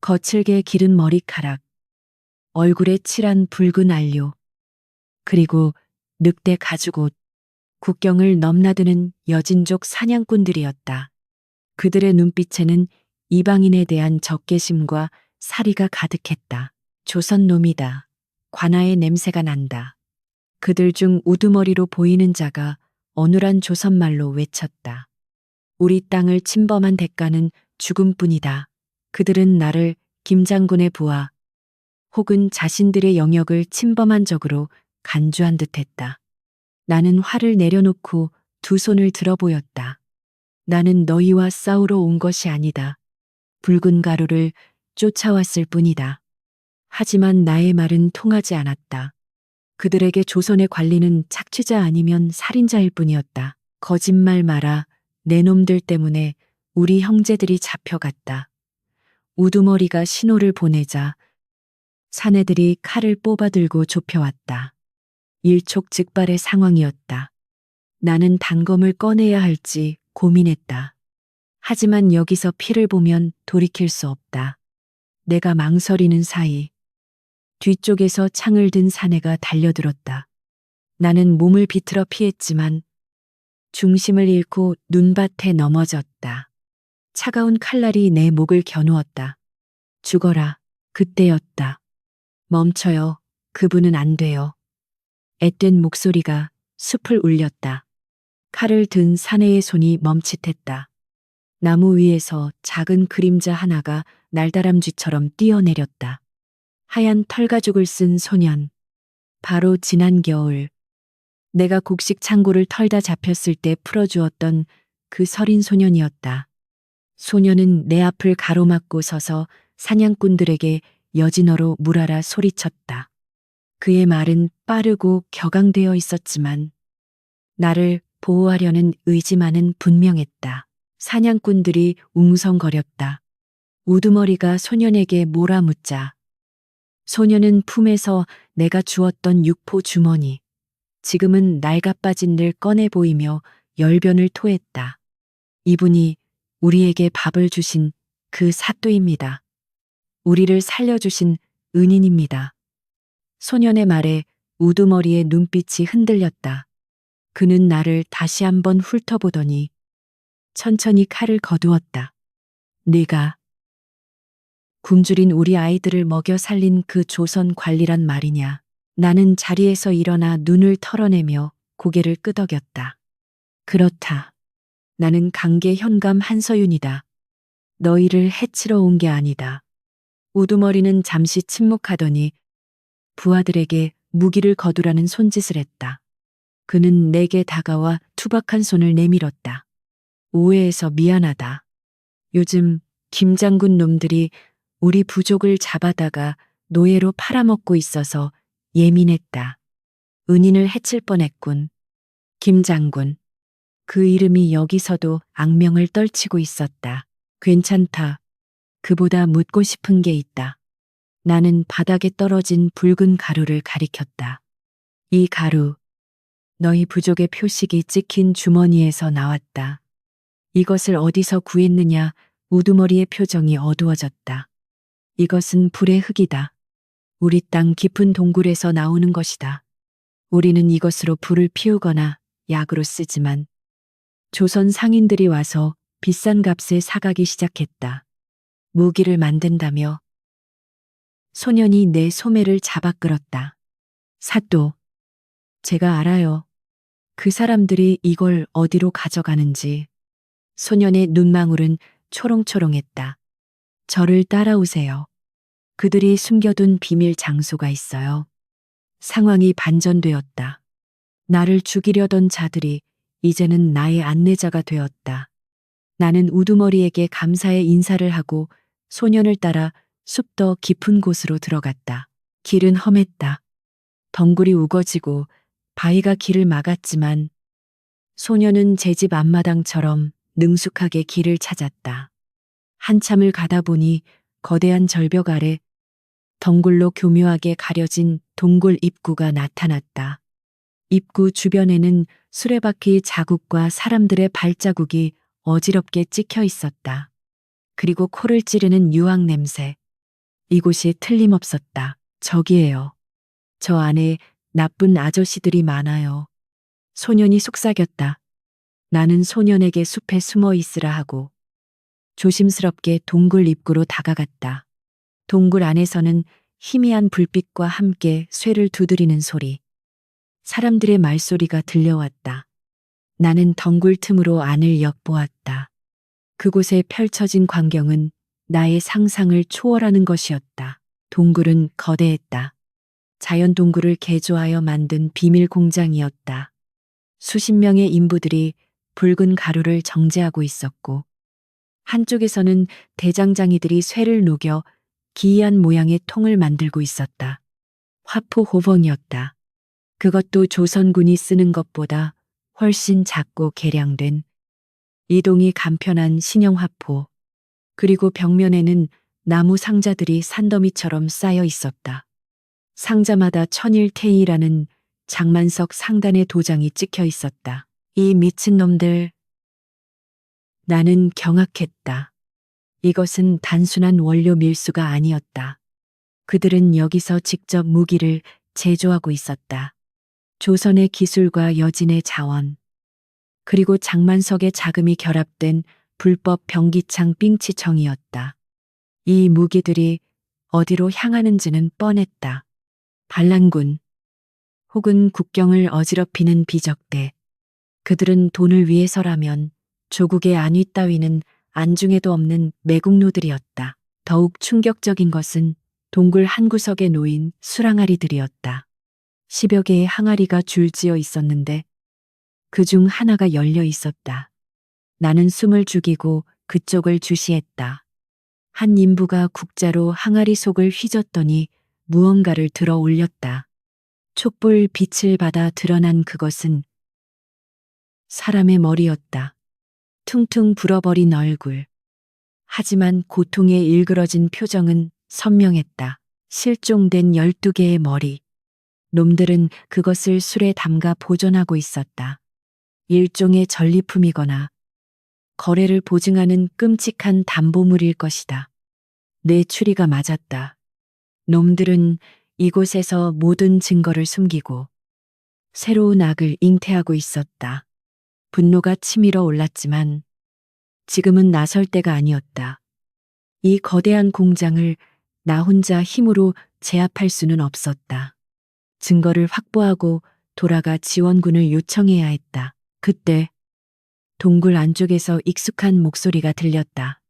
[SPEAKER 1] 거칠게 기른 머리카락, 얼굴에 칠한 붉은 안료, 그리고 늑대 가죽옷, 국경을 넘나드는 여진족 사냥꾼들이었다. 그들의 눈빛에는 이방인에 대한 적개심과 사리가 가득했다. 조선 놈이다. 관아의 냄새가 난다. 그들 중 우두머리로 보이는 자가 어눌한 조선말로 외쳤다. 우리 땅을 침범한 대가는 죽음뿐이다. 그들은 나를 김장군의 부하 혹은 자신들의 영역을 침범한 적으로 간주한 듯했다. 나는 활을 내려놓고 두 손을 들어 보였다. 나는 너희와 싸우러 온 것이 아니다. 붉은 가루를 쫓아왔을 뿐이다. 하지만 나의 말은 통하지 않았다. 그들에게 조선의 관리는 착취자 아니면 살인자일 뿐이었다. 거짓말 마라. 내 놈들 때문에 우리 형제들이 잡혀갔다. 우두머리가 신호를 보내자 사내들이 칼을 뽑아들고 좁혀왔다. 일촉즉발의 상황이었다. 나는 단검을 꺼내야 할지 고민했다. 하지만 여기서 피를 보면 돌이킬 수 없다. 내가 망설이는 사이 뒤쪽에서 창을 든 사내가 달려들었다. 나는 몸을 비틀어 피했지만 중심을 잃고 눈밭에 넘어졌다. 차가운 칼날이 내 목을 겨누었다. 죽어라. 그때였다. 멈춰요. 그분은 안 돼요. 앳된 목소리가 숲을 울렸다. 칼을 든 사내의 손이 멈칫했다. 나무 위에서 작은 그림자 하나가 날다람쥐처럼 뛰어내렸다. 하얀 털가죽을 쓴 소년. 바로 지난 겨울 내가 곡식 창고를 털다 잡혔을 때 풀어주었던 그 서린 소년이었다. 소년은 내 앞을 가로막고 서서 사냥꾼들에게 여진어로 물하라 소리쳤다. 그의 말은 빠르고 격앙되어 있었지만 나를 보호하려는 의지만은 분명했다. 사냥꾼들이 웅성거렸다. 우두머리가 소년에게 몰아묻자 소년은 품에서 내가 주었던 육포 주머니, 지금은 낡아빠진 늘 꺼내 보이며 열변을 토했다. 이분이 우리에게 밥을 주신 그 사또입니다. 우리를 살려주신 은인입니다. 소년의 말에 우두머리의 눈빛이 흔들렸다. 그는 나를 다시 한번 훑어보더니 천천히 칼을 거두었다. 네가 굶주린 우리 아이들을 먹여 살린 그 조선 관리란 말이냐. 나는 자리에서 일어나 눈을 털어내며 고개를 끄덕였다. 그렇다. 나는 강계 현감 한서윤이다. 너희를 해치러 온 게 아니다. 우두머리는 잠시 침묵하더니 부하들에게 무기를 거두라는 손짓을 했다. 그는 내게 다가와 투박한 손을 내밀었다. 오해해서 미안하다. 요즘 김장군 놈들이 우리 부족을 잡아다가 노예로 팔아먹고 있어서 예민했다. 은인을 해칠 뻔했군. 김장군. 그 이름이 여기서도 악명을 떨치고 있었다. 괜찮다. 그보다 묻고 싶은 게 있다. 나는 바닥에 떨어진 붉은 가루를 가리켰다. 이 가루, 너희 부족의 표식이 찍힌 주머니에서 나왔다. 이것을 어디서 구했느냐? 우두머리의 표정이 어두워졌다. 이것은 불의 흙이다. 우리 땅 깊은 동굴에서 나오는 것이다. 우리는 이것으로 불을 피우거나 약으로 쓰지만 조선 상인들이 와서 비싼 값에 사가기 시작했다. 무기를 만든다며 소년이 내 소매를 잡아 끌었다. 사또, 제가 알아요. 그 사람들이 이걸 어디로 가져가는지. 소년의 눈망울은 초롱초롱했다. 저를 따라오세요. 그들이 숨겨둔 비밀 장소가 있어요. 상황이 반전되었다. 나를 죽이려던 자들이 이제는 나의 안내자가 되었다. 나는 우두머리에게 감사의 인사를 하고 소년을 따라 숲 더 깊은 곳으로 들어갔다. 길은 험했다. 덩굴이 우거지고 바위가 길을 막았지만 소년은 제 집 앞마당처럼 능숙하게 길을 찾았다. 한참을 가다 보니 거대한 절벽 아래 덩굴로 교묘하게 가려진 동굴 입구가 나타났다. 입구 주변에는 수레바퀴 자국과 사람들의 발자국이 어지럽게 찍혀 있었다. 그리고 코를 찌르는 유황 냄새. 이곳이 틀림없었다. 저기에요. 저 안에 나쁜 아저씨들이 많아요. 소년이 속삭였다. 나는 소년에게 숲에 숨어 있으라 하고 조심스럽게 동굴 입구로 다가갔다. 동굴 안에서는 희미한 불빛과 함께 쇠를 두드리는 소리, 사람들의 말소리가 들려왔다. 나는 덩굴 틈으로 안을 엿보았다. 그곳에 펼쳐진 광경은 나의 상상을 초월하는 것이었다. 동굴은 거대했다. 자연 동굴을 개조하여 만든 비밀 공장이었다. 수십 명의 인부들이 붉은 가루를 정제하고 있었고 한쪽에서는 대장장이들이 쇠를 녹여 기이한 모양의 통을 만들고 있었다. 화포 호봉이었다. 그것도 조선군이 쓰는 것보다 훨씬 작고 개량된 이동이 간편한 신형 화포. 그리고 벽면에는 나무 상자들이 산더미처럼 쌓여 있었다. 상자마다 천일태이라는 장만석 상단의 도장이 찍혀 있었다. 이 미친놈들. 나는 경악했다. 이것은 단순한 원료 밀수가 아니었다. 그들은 여기서 직접 무기를 제조하고 있었다. 조선의 기술과 여진의 자원, 그리고 장만석의 자금이 결합된 불법 병기창 삥치청이었다. 이 무기들이 어디로 향하는지는 뻔했다. 반란군, 혹은 국경을 어지럽히는 비적대. 그들은 돈을 위해서라면 조국의 안위 따위는 안중에도 없는 매국노들이었다. 더욱 충격적인 것은 동굴 한 구석에 놓인 수랑아리들이었다. 10여 개의 항아리가 줄지어 있었는데 그 중 하나가 열려 있었다. 나는 숨을 죽이고 그쪽을 주시했다. 한 인부가 국자로 항아리 속을 휘젓더니 무언가를 들어 올렸다. 촛불 빛을 받아 드러난 그것은 사람의 머리였다. 퉁퉁 불어버린 얼굴. 하지만 고통에 일그러진 표정은 선명했다. 실종된 12개의 머리. 놈들은 그것을 술에 담가 보존하고 있었다. 일종의 전리품이거나 거래를 보증하는 끔찍한 담보물일 것이다. 내 추리가 맞았다. 놈들은 이곳에서 모든 증거를 숨기고 새로운 악을 잉태하고 있었다. 분노가 치밀어 올랐지만 지금은 나설 때가 아니었다. 이 거대한 공장을 나 혼자 힘으로 제압할 수는 없었다. 증거를 확보하고 돌아가 지원군을 요청해야 했다. 그때 동굴 안쪽에서 익숙한 목소리가 들렸다.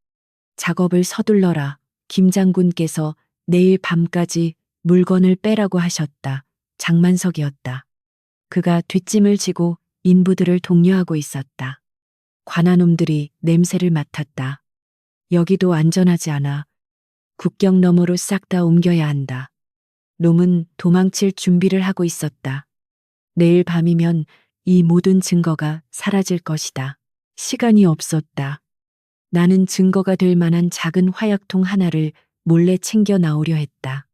[SPEAKER 1] 작업을 서둘러라. 김 장군께서 내일 밤까지 물건을 빼라고 하셨다. 장만석이었다. 그가 뒷짐을 지고 인부들을 독려하고 있었다. 관아놈들이 냄새를 맡았다. 여기도 안전하지 않아. 국경 너머로 싹 다 옮겨야 한다. 놈은 도망칠 준비를 하고 있었다. 내일 밤이면 이 모든 증거가 사라질 것이다. 시간이 없었다. 나는 증거가 될 만한 작은 화약통 하나를 몰래 챙겨 나오려 했다.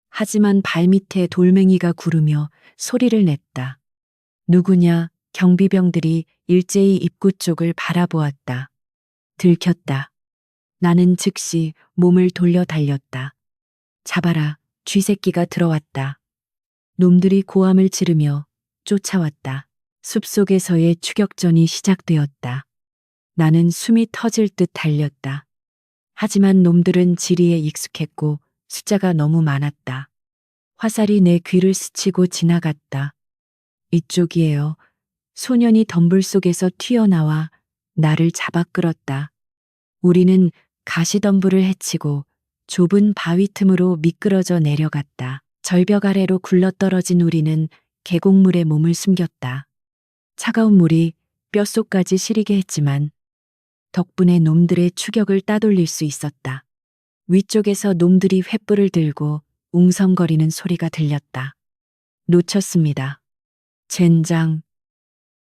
[SPEAKER 1] 하지만 발밑에 돌멩이가 구르며 소리를 냈다. 누구냐? 경비병들이 일제히 입구 쪽을 바라보았다. 들켰다. 나는 즉시 몸을 돌려 달렸다. 잡아라, 쥐새끼가 들어왔다. 놈들이 고함을 지르며 쫓아왔다. 숲속에서의 추격전이 시작되었다. 나는 숨이 터질 듯 달렸다. 하지만 놈들은 지리에 익숙했고 숫자가 너무 많았다. 화살이 내 귀를 스치고 지나갔다. 이쪽이에요. 소년이 덤불 속에서 튀어나와 나를 잡아 끌었다. 우리는 가시덤불을 헤치고 좁은 바위 틈으로 미끄러져 내려갔다. 절벽 아래로 굴러떨어진 우리는 계곡물에 몸을 숨겼다. 차가운 물이 뼛속까지 시리게 했지만 덕분에 놈들의 추격을 따돌릴 수 있었다. 위쪽에서 놈들이 횃불을 들고 웅성거리는 소리가 들렸다. 놓쳤습니다. 젠장.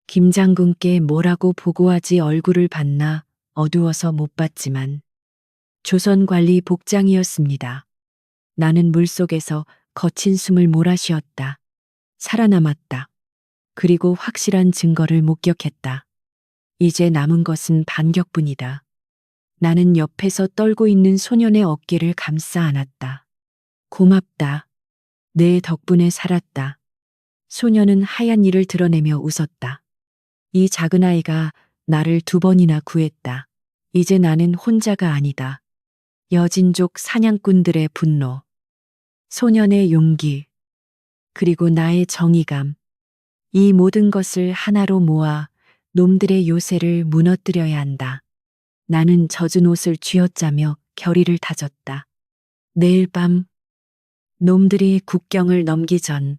[SPEAKER 1] 김 장군께 뭐라고 보고하지 얼굴을 봤나 어두워서 못 봤지만 조선관리 복장이었습니다. 나는 물속에서 거친 숨을 몰아쉬었다. 살아남았다. 그리고 확실한 증거를 목격했다. 이제 남은 것은 반격뿐이다. 나는 옆에서 떨고 있는 소년의 어깨를 감싸 안았다. 고맙다. 내 덕분에 살았다. 소년은 하얀 이를 드러내며 웃었다. 이 작은 아이가 나를 2번이나 구했다. 이제 나는 혼자가 아니다. 여진족 사냥꾼들의 분노, 소년의 용기, 그리고 나의 정의감. 이 모든 것을 하나로 모아 놈들의 요새를 무너뜨려야 한다. 나는 젖은 옷을 쥐어짜며 결의를 다졌다. 내일 밤 놈들이 국경을 넘기 전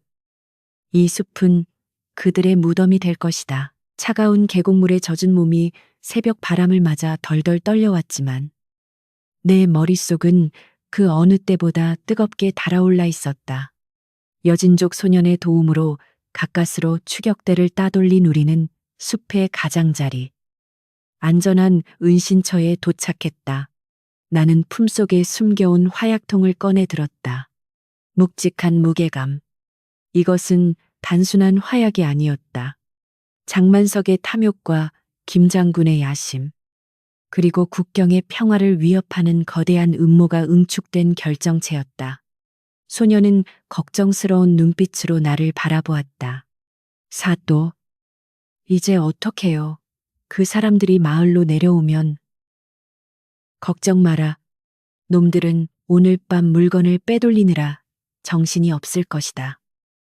[SPEAKER 1] 이 숲은 그들의 무덤이 될 것이다. 차가운 계곡물에 젖은 몸이 새벽 바람을 맞아 덜덜 떨려왔지만 내 머릿속은 그 어느 때보다 뜨겁게 달아올라 있었다. 여진족 소년의 도움으로 가까스로 추격대를 따돌린 우리는 숲의 가장자리, 안전한 은신처에 도착했다. 나는 품속에 숨겨온 화약통을 꺼내 들었다. 묵직한 무게감. 이것은 단순한 화약이 아니었다. 장만석의 탐욕과 김 장군의 야심, 그리고 국경의 평화를 위협하는 거대한 음모가 응축된 결정체였다. 소녀는 걱정스러운 눈빛으로 나를 바라보았다. 사또, 이제 어떡해요? 그 사람들이 마을로 내려오면. 걱정 마라. 놈들은 오늘 밤 물건을 빼돌리느라 정신이 없을 것이다.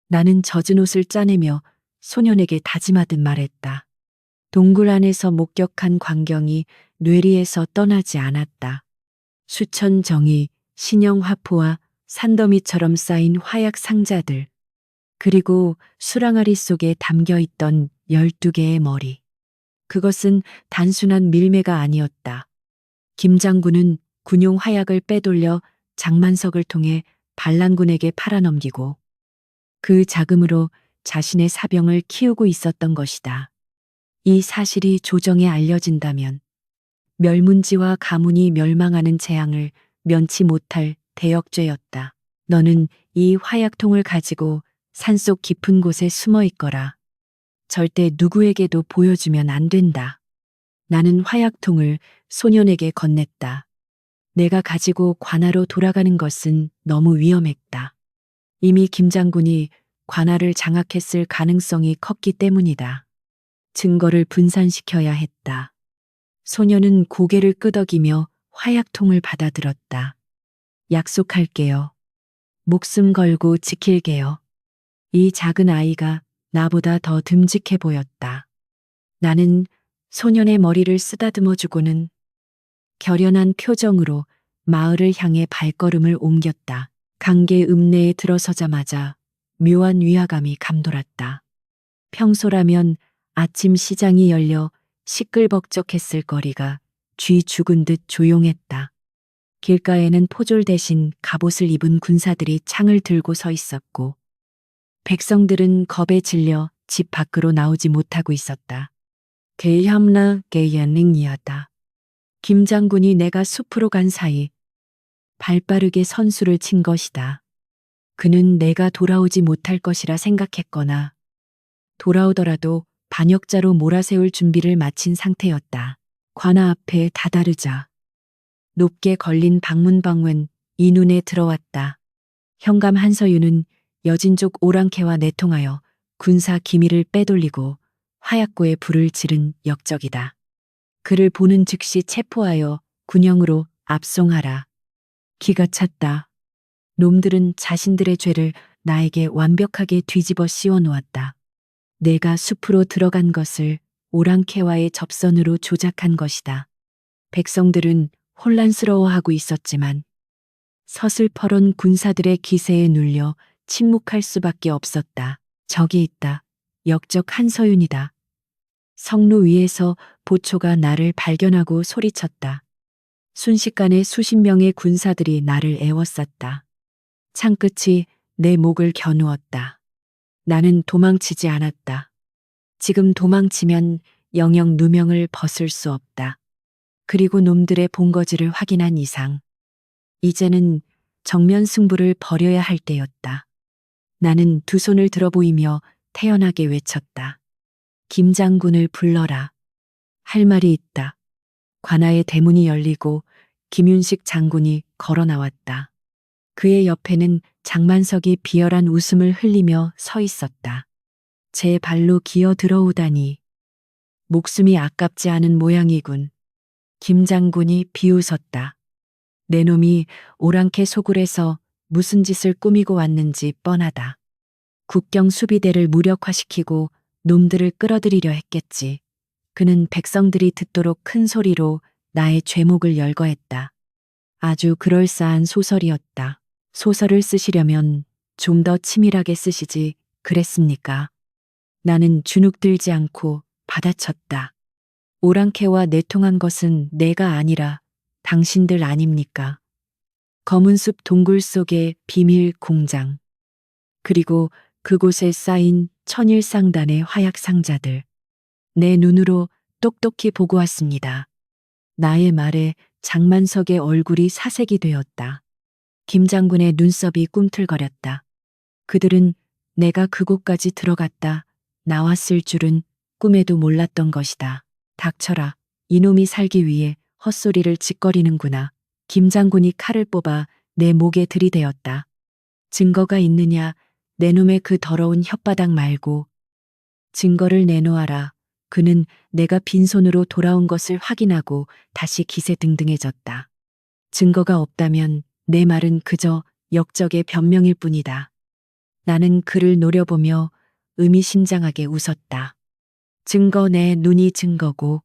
[SPEAKER 1] 나는 젖은 옷을 짜내며 소년에게 다짐하듯 말했다. 동굴 안에서 목격한 광경이 뇌리에서 떠나지 않았다. 수천 정이, 신형 화포와 산더미처럼 쌓인 화약 상자들, 그리고 수랑아리 속에 담겨 있던 12개의 머리. 그것은 단순한 밀매가 아니었다. 김 장군은 군용 화약을 빼돌려 장만석을 통해 반란군에게 팔아넘기고 그 자금으로 자신의 사병을 키우고 있었던 것이다. 이 사실이 조정에 알려진다면 멸문지와 가문이 멸망하는 재앙을 면치 못할 대역죄였다. 너는 이 화약통을 가지고 산속 깊은 곳에 숨어 있거라. 절대 누구에게도 보여주면 안 된다. 나는 화약통을 소년에게 건넸다. 내가 가지고 관아로 돌아가는 것은 너무 위험했다. 이미 김 장군이 관아를 장악했을 가능성이 컸기 때문이다. 증거를 분산시켜야 했다. 소녀는 고개를 끄덕이며 화약통을 받아들었다. 약속할게요. 목숨 걸고 지킬게요. 이 작은 아이가 나보다 더 듬직해 보였다. 나는 소년의 머리를 쓰다듬어 주고는 결연한 표정으로 마을을 향해 발걸음을 옮겼다. 강계 읍내에 들어서자마자 묘한 위화감이 감돌았다. 평소라면 아침 시장이 열려 시끌벅적했을 거리가 쥐 죽은 듯 조용했다. 길가에는 포졸 대신 갑옷을 입은 군사들이 창을 들고 서 있었고 백성들은 겁에 질려 집 밖으로 나오지 못하고 있었다. 게이함나 게이안닝이었다. 김 장군이 내가 숲으로 간 사이 발빠르게 선수를 친 것이다. 그는 내가 돌아오지 못할 것이라 생각했거나 돌아오더라도 반역자로 몰아세울 준비를 마친 상태였다. 관아 앞에 다다르자 높게 걸린 방문방은 이 눈에 들어왔다. 현감 한서윤은 여진족 오랑캐와 내통하여 군사 기밀을 빼돌리고 화약고에 불을 지른 역적이다. 그를 보는 즉시 체포하여 군영으로 압송하라. 기가 찼다. 놈들은 자신들의 죄를 나에게 완벽하게 뒤집어 씌워 놓았다. 내가 숲으로 들어간 것을 오랑캐와의 접선으로 조작한 것이다. 백성들은 혼란스러워하고 있었지만 서슬퍼런 군사들의 기세에 눌려 침묵할 수밖에 없었다. 저기 있다. 역적 한서윤이다. 성로 위에서 보초가 나를 발견하고 소리쳤다. 순식간에 수십 명의 군사들이 나를 에워쌌다. 창끝이 내 목을 겨누었다. 나는 도망치지 않았다. 지금 도망치면 영영 누명을 벗을 수 없다. 그리고 놈들의 본거지를 확인한 이상 이제는 정면 승부를 벌여야 할 때였다. 나는 두 손을 들어 보이며 태연하게 외쳤다. 김 장군을 불러라. 할 말이 있다. 관아의 대문이 열리고 김윤식 장군이 걸어 나왔다. 그의 옆에는 장만석이 비열한 웃음을 흘리며 서 있었다. 제 발로 기어 들어오다니. 목숨이 아깝지 않은 모양이군. 김 장군이 비웃었다. 내 놈이 오랑캐 소굴에서 무슨 짓을 꾸미고 왔는지 뻔하다. 국경 수비대를 무력화시키고 놈들을 끌어들이려 했겠지. 그는 백성들이 듣도록 큰 소리로 나의 죄목을 열거했다. 아주 그럴싸한 소설이었다. 소설을 쓰시려면 좀 더 치밀하게 쓰시지 그랬습니까? 나는 주눅들지 않고 받아쳤다. 오랑캐와 내통한 것은 내가 아니라 당신들 아닙니까? 검은숲 동굴 속의 비밀 공장. 그리고 그곳에 쌓인 천일상단의 화약 상자들. 내 눈으로 똑똑히 보고 왔습니다. 나의 말에 장만석의 얼굴이 사색이 되었다. 김 장군의 눈썹이 꿈틀거렸다. 그들은 내가 그곳까지 들어갔다 나왔을 줄은 꿈에도 몰랐던 것이다. 닥쳐라. 이놈이 살기 위해 헛소리를 짓거리는구나. 김 장군이 칼을 뽑아 내 목에 들이대었다. 증거가 있느냐? 내 놈의 그 더러운 혓바닥 말고 증거를 내놓아라. 그는 내가 빈손으로 돌아온 것을 확인하고 다시 기세등등해졌다. 증거가 없다면 내 말은 그저 역적의 변명일 뿐이다. 나는 그를 노려보며 의미심장하게 웃었다. 증거, 내 눈이 증거고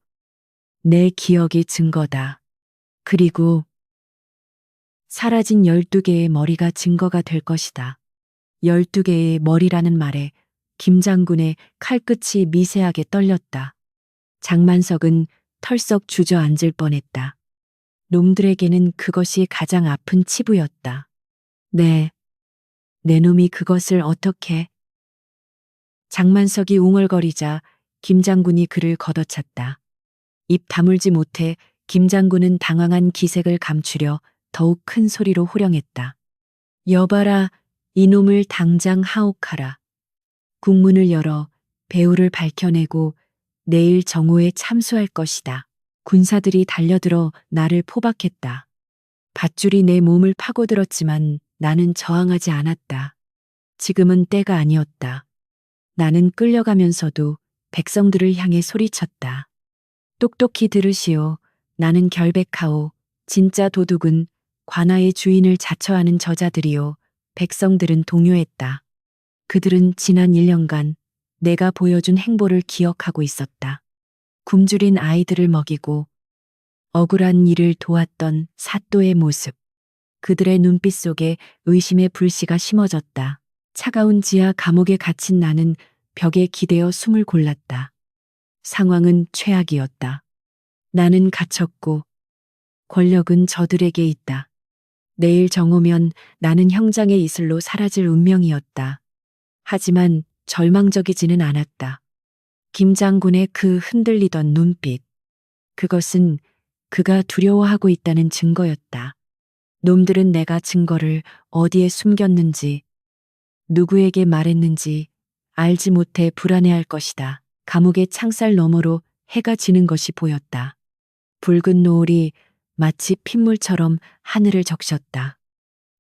[SPEAKER 1] 내 기억이 증거다. 그리고 사라진 12개의 머리가 증거가 될 것이다. 12개의 머리라는 말에 김 장군의 칼끝이 미세하게 떨렸다. 장만석은 털썩 주저앉을 뻔했다. 놈들에게는 그것이 가장 아픈 치부였다. 네, 내 놈이 그것을 어떻게? 장만석이 웅얼거리자 김 장군이 그를 걷어찼다. 입 다물지 못해 김 장군은 당황한 기색을 감추려 더욱 큰 소리로 호령했다. 여봐라, 이놈을 당장 하옥하라. 국문을 열어 배우를 밝혀내고 내일 정오에 참수할 것이다. 군사들이 달려들어 나를 포박했다. 밧줄이 내 몸을 파고들었지만 나는 저항하지 않았다. 지금은 때가 아니었다. 나는 끌려가면서도 백성들을 향해 소리쳤다. 똑똑히 들으시오. 나는 결백하오. 진짜 도둑은 관아의 주인을 자처하는 저자들이요. 백성들은 동요했다. 그들은 지난 1년간 내가 보여준 행보를 기억하고 있었다. 굶주린 아이들을 먹이고 억울한 일을 도왔던 사또의 모습. 그들의 눈빛 속에 의심의 불씨가 심어졌다. 차가운 지하 감옥에 갇힌 나는 벽에 기대어 숨을 골랐다. 상황은 최악이었다. 나는 갇혔고 권력은 저들에게 있다. 내일 정오면 나는 형장의 이슬로 사라질 운명이었다. 하지만 절망적이지는 않았다. 김 장군의 그 흔들리던 눈빛. 그것은 그가 두려워하고 있다는 증거였다. 놈들은 내가 증거를 어디에 숨겼는지, 누구에게 말했는지 알지 못해 불안해할 것이다. 감옥의 창살 너머로 해가 지는 것이 보였다. 붉은 노을이 마치 핏물처럼 하늘을 적셨다.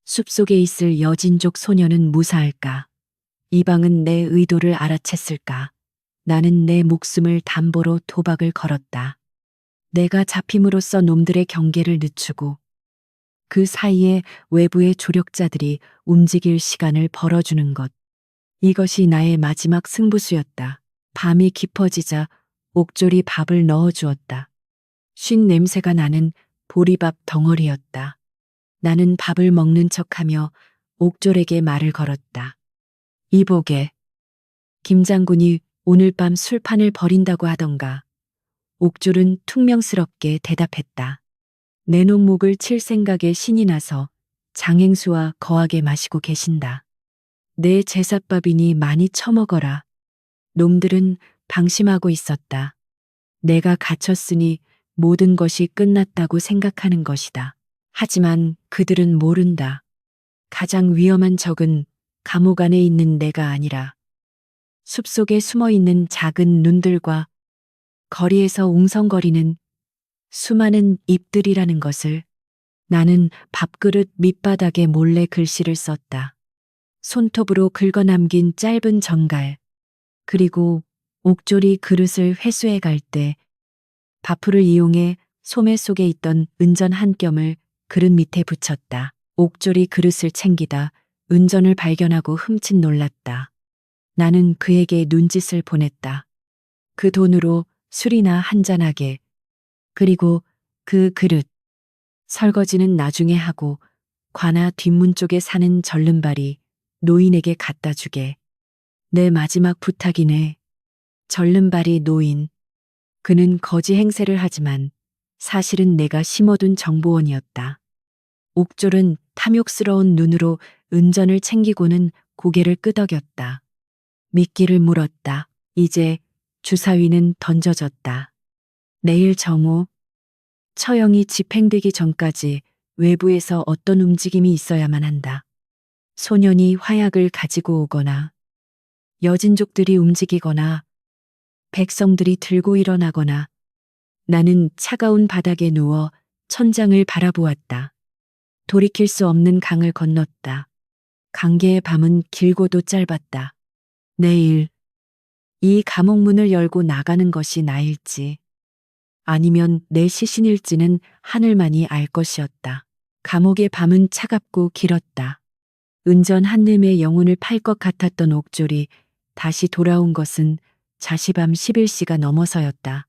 [SPEAKER 1] 숲속에 있을 여진족 소녀는 무사할까? 이방은 내 의도를 알아챘을까? 나는 내 목숨을 담보로 도박을 걸었다. 내가 잡힘으로써 놈들의 경계를 늦추고 그 사이에 외부의 조력자들이 움직일 시간을 벌어주는 것. 이것이 나의 마지막 승부수였다. 밤이 깊어지자 옥졸이 밥을 넣어주었다. 쉰 냄새가 나는 보리밥 덩어리였다. 나는 밥을 먹는 척하며 옥졸에게 말을 걸었다. 이보게, 김 장군이 오늘 밤 술판을 벌인다고 하던가. 옥졸은 퉁명스럽게 대답했다. 내 놈 목을 칠 생각에 신이 나서 장행수와 거하게 마시고 계신다. 내 제삿밥이니 많이 처먹어라. 놈들은 방심하고 있었다. 내가 갇혔으니 모든 것이 끝났다고 생각하는 것이다. 하지만 그들은 모른다. 가장 위험한 적은 감옥 안에 있는 내가 아니라 숲속에 숨어 있는 작은 눈들과 거리에서 웅성거리는 수많은 잎들이라는 것을. 나는 밥그릇 밑바닥에 몰래 글씨를 썼다. 손톱으로 긁어 남긴 짧은 전갈. 그리고 옥졸이 그릇을 회수해 갈 때 밥풀을 이용해 소매 속에 있던 은전 한 뼘을 그릇 밑에 붙였다. 옥졸이 그릇을 챙기다 은전을 발견하고 흠칫 놀랐다. 나는 그에게 눈짓을 보냈다. 그 돈으로 술이나 한잔하게. 그리고 그 그릇. 설거지는 나중에 하고 관아 뒷문 쪽에 사는 절름발이 노인에게 갖다 주게. 내 마지막 부탁이네. 절름발이 노인. 그는 거지 행세를 하지만 사실은 내가 심어둔 정보원이었다. 옥졸은 탐욕스러운 눈으로 은전을 챙기고는 고개를 끄덕였다. 미끼를 물었다. 이제 주사위는 던져졌다. 내일 정오, 처형이 집행되기 전까지 외부에서 어떤 움직임이 있어야만 한다. 소년이 화약을 가지고 오거나, 여진족들이 움직이거나, 백성들이 들고 일어나거나. 나는 차가운 바닥에 누워 천장을 바라보았다. 돌이킬 수 없는 강을 건넜다. 강계의 밤은 길고도 짧았다. 내일 이 감옥 문을 열고 나가는 것이 나일지 아니면 내 시신일지는 하늘만이 알 것이었다. 감옥의 밤은 차갑고 길었다. 은전 한늠의 영혼을 팔 것 같았던 옥졸이 다시 돌아온 것은 자시밤 11시가 넘어서였다.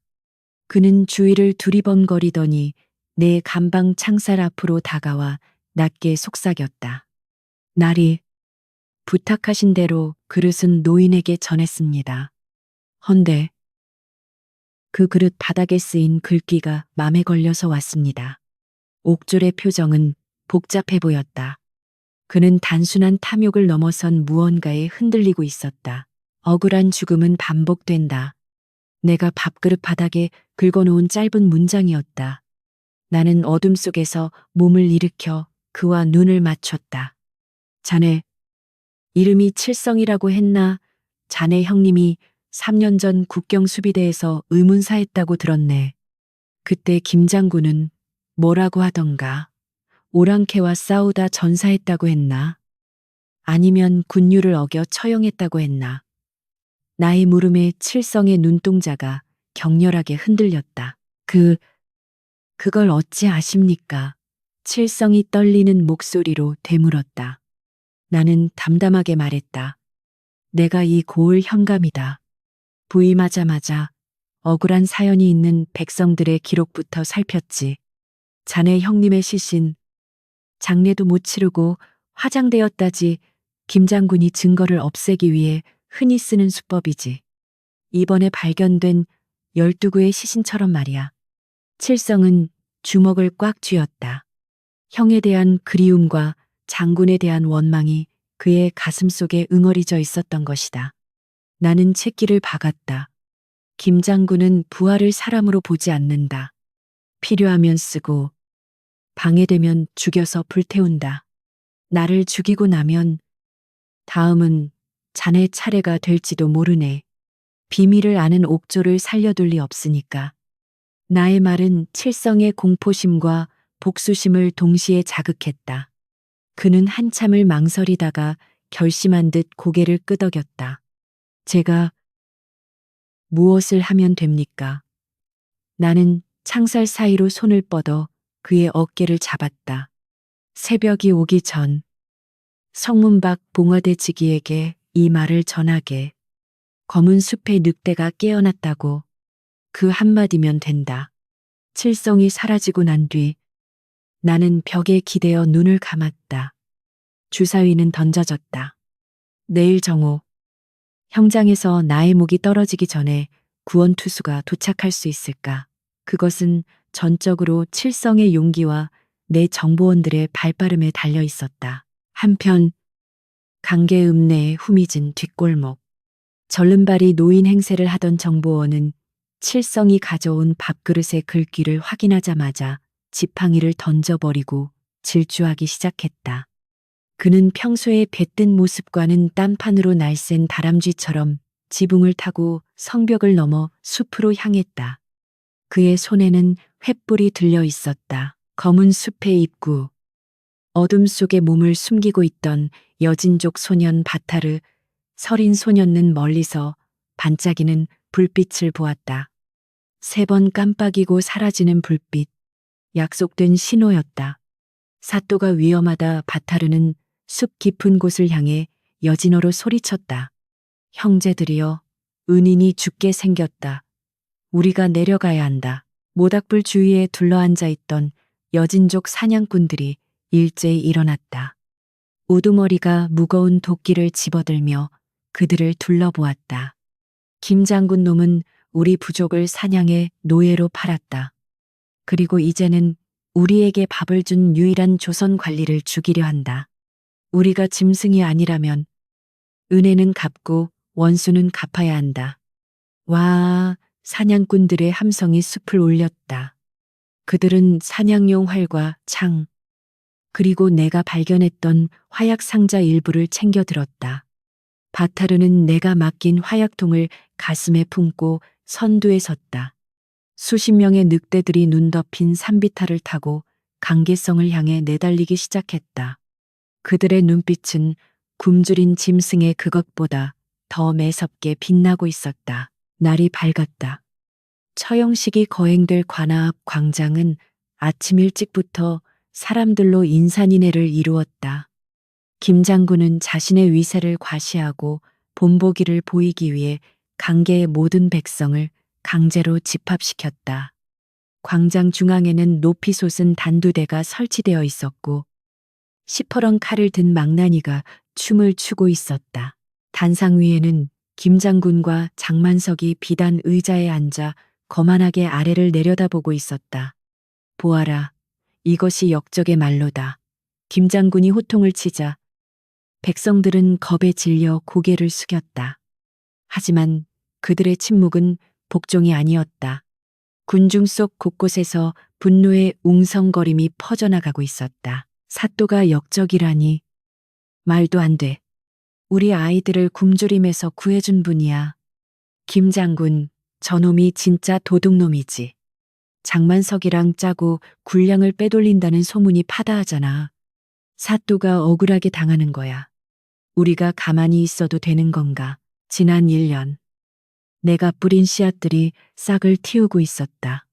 [SPEAKER 1] 그는 주위를 두리번거리더니 내 감방 창살 앞으로 다가와 낮게 속삭였다. 나리, 부탁하신 대로 그릇은 노인에게 전했습니다. 헌데 그 그릇 바닥에 쓰인 글귀가 맘에 걸려서 왔습니다. 옥졸의 표정은 복잡해 보였다. 그는 단순한 탐욕을 넘어선 무언가에 흔들리고 있었다. 억울한 죽음은 반복된다. 내가 밥그릇 바닥에 긁어놓은 짧은 문장이었다. 나는 어둠 속에서 몸을 일으켜 그와 눈을 맞췄다. 자네, 이름이 칠성이라고 했나? 자네 형님이 3년 전 국경수비대에서 의문사했다고 들었네. 그때 김 장군은 뭐라고 하던가? 오랑캐와 싸우다 전사했다고 했나? 아니면 군율을 어겨 처형했다고 했나? 나의 물음에 칠성의 눈동자가 격렬하게 흔들렸다. 그걸 어찌 아십니까? 칠성이 떨리는 목소리로 되물었다. 나는 담담하게 말했다. 내가 이 고을 현감이다. 부임하자마자 억울한 사연이 있는 백성들의 기록부터 살폈지. 자네 형님의 시신, 장례도 못 치르고 화장되었다지. 김 장군이 증거를 없애기 위해 흔히 쓰는 수법이지. 이번에 발견된 12구의 시신처럼 말이야. 칠성은 주먹을 꽉 쥐었다. 형에 대한 그리움과 장군에 대한 원망이 그의 가슴 속에 응어리져 있었던 것이다. 나는 채기를 박았다. 김 장군은 부하를 사람으로 보지 않는다. 필요하면 쓰고 방해되면 죽여서 불태운다. 나를 죽이고 나면 다음은 자네 차례가 될지도 모르네. 비밀을 아는 옥졸을 살려둘 리 없으니까. 나의 말은 칠성의 공포심과 복수심을 동시에 자극했다. 그는 한참을 망설이다가 결심한 듯 고개를 끄덕였다. 제가 무엇을 하면 됩니까? 나는 창살 사이로 손을 뻗어 그의 어깨를 잡았다. 새벽이 오기 전 성문 밖 봉화대 지기에게 이 말을 전하게. 검은 숲의 늑대가 깨어났다고. 그 한마디면 된다. 칠성이 사라지고 난 뒤 나는 벽에 기대어 눈을 감았다. 주사위는 던져졌다. 내일 정오 형장에서 나의 목이 떨어지기 전에 구원투수가 도착할 수 있을까? 그것은 전적으로 칠성의 용기와 내 정보원들의 발빠름에 달려 있었다. 한편 강계읍내의 후미진 뒷골목. 절름발이 노인 행세를 하던 정보원은 칠성이 가져온 밥그릇의 글귀를 확인하자마자 지팡이를 던져버리고 질주하기 시작했다. 그는 평소에 뱉은 모습과는 딴판으로 날쌘 다람쥐처럼 지붕을 타고 성벽을 넘어 숲으로 향했다. 그의 손에는 횃불이 들려 있었다. 검은 숲의 입구. 어둠 속에 몸을 숨기고 있던 여진족 소년 바타르, 서린 소년은 멀리서 반짝이는 불빛을 보았다. 3번 깜빡이고 사라지는 불빛. 약속된 신호였다. 사또가 위험하다. 바타르는 숲 깊은 곳을 향해 여진어로 소리쳤다. 형제들이여, 은인이 죽게 생겼다. 우리가 내려가야 한다. 모닥불 주위에 둘러앉아 있던 여진족 사냥꾼들이 일제히 일어났다. 우두머리가 무거운 도끼를 집어들며 그들을 둘러보았다. 김 장군 놈은 우리 부족을 사냥해 노예로 팔았다. 그리고 이제는 우리에게 밥을 준 유일한 조선 관리를 죽이려 한다. 우리가 짐승이 아니라면 은혜는 갚고 원수는 갚아야 한다. 와, 사냥꾼들의 함성이 숲을 울렸다. 그들은 사냥용 활과 창, 그리고 내가 발견했던 화약 상자 일부를 챙겨 들었다. 바타르는 내가 맡긴 화약통을 가슴에 품고 선두에 섰다. 수십 명의 늑대들이 눈 덮인 산비탈을 타고 강계성을 향해 내달리기 시작했다. 그들의 눈빛은 굶주린 짐승의 그것보다 더 매섭게 빛나고 있었다. 날이 밝았다. 처형식이 거행될 관아 앞 광장은 아침 일찍부터 사람들로 인산인해를 이루었다. 김 장군은 자신의 위세를 과시하고 본보기를 보이기 위해 강계의 모든 백성을 강제로 집합시켰다. 광장 중앙에는 높이 솟은 단두대가 설치되어 있었고 시퍼런 칼을 든 망나니가 춤을 추고 있었다. 단상 위에는 김 장군과 장만석이 비단 의자에 앉아 거만하게 아래를 내려다보고 있었다. 보아라, 이것이 역적의 말로다. 김 장군이 호통을 치자 백성들은 겁에 질려 고개를 숙였다. 하지만 그들의 침묵은 복종이 아니었다. 군중 속 곳곳에서 분노의 웅성거림이 퍼져나가고 있었다. 사또가 역적이라니. 말도 안 돼. 우리 아이들을 굶주림에서 구해준 분이야. 김 장군, 저놈이 진짜 도둑놈이지. 장만석이랑 짜고 군량을 빼돌린다는 소문이 파다하잖아. 사또가 억울하게 당하는 거야. 우리가 가만히 있어도 되는 건가? 지난 1년. 내가 뿌린 씨앗들이 싹을 틔우고 있었다.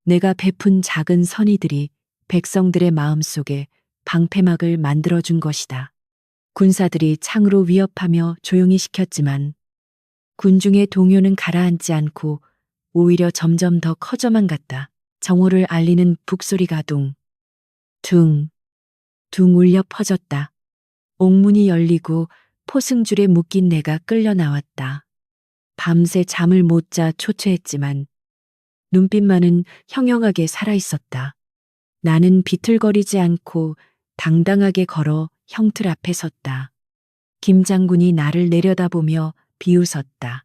[SPEAKER 1] 내가 베푼 작은 선의들이 백성들의 마음속에 방패막을 만들어준 것이다. 군사들이 창으로 위협하며 조용히 시켰지만 군중의 동요는 가라앉지 않고 오히려 점점 더 커져만 갔다. 정오를 알리는 북소리가 둥 울려 퍼졌다. 옥문이 열리고 포승줄에 묶인 내가 끌려 나왔다. 밤새 잠을 못 자 초췌했지만 눈빛만은 형형하게 살아있었다. 나는 비틀거리지 않고 당당하게 걸어 형틀 앞에 섰다. 김 장군이 나를 내려다보며 비웃었다.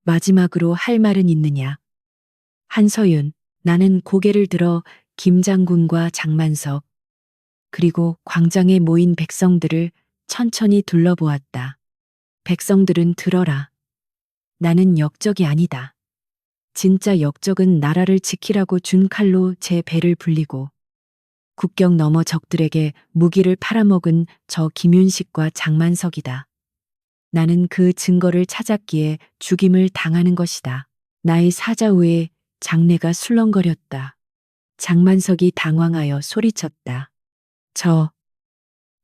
[SPEAKER 1] 마지막으로 할 말은 있느냐? 한서윤, 나는 고개를 들어 김 장군과 장만석, 그리고 광장에 모인 백성들을 천천히 둘러보았다. 백성들은 들어라. 나는 역적이 아니다. 진짜 역적은 나라를 지키라고 준 칼로 제 배를 불리고 국경 너머 적들에게 무기를 팔아먹은 저 김윤식과 장만석이다. 나는 그 증거를 찾았기에 죽임을 당하는 것이다. 나의 사자후에 장내가 술렁거렸다. 장만석이 당황하여 소리쳤다.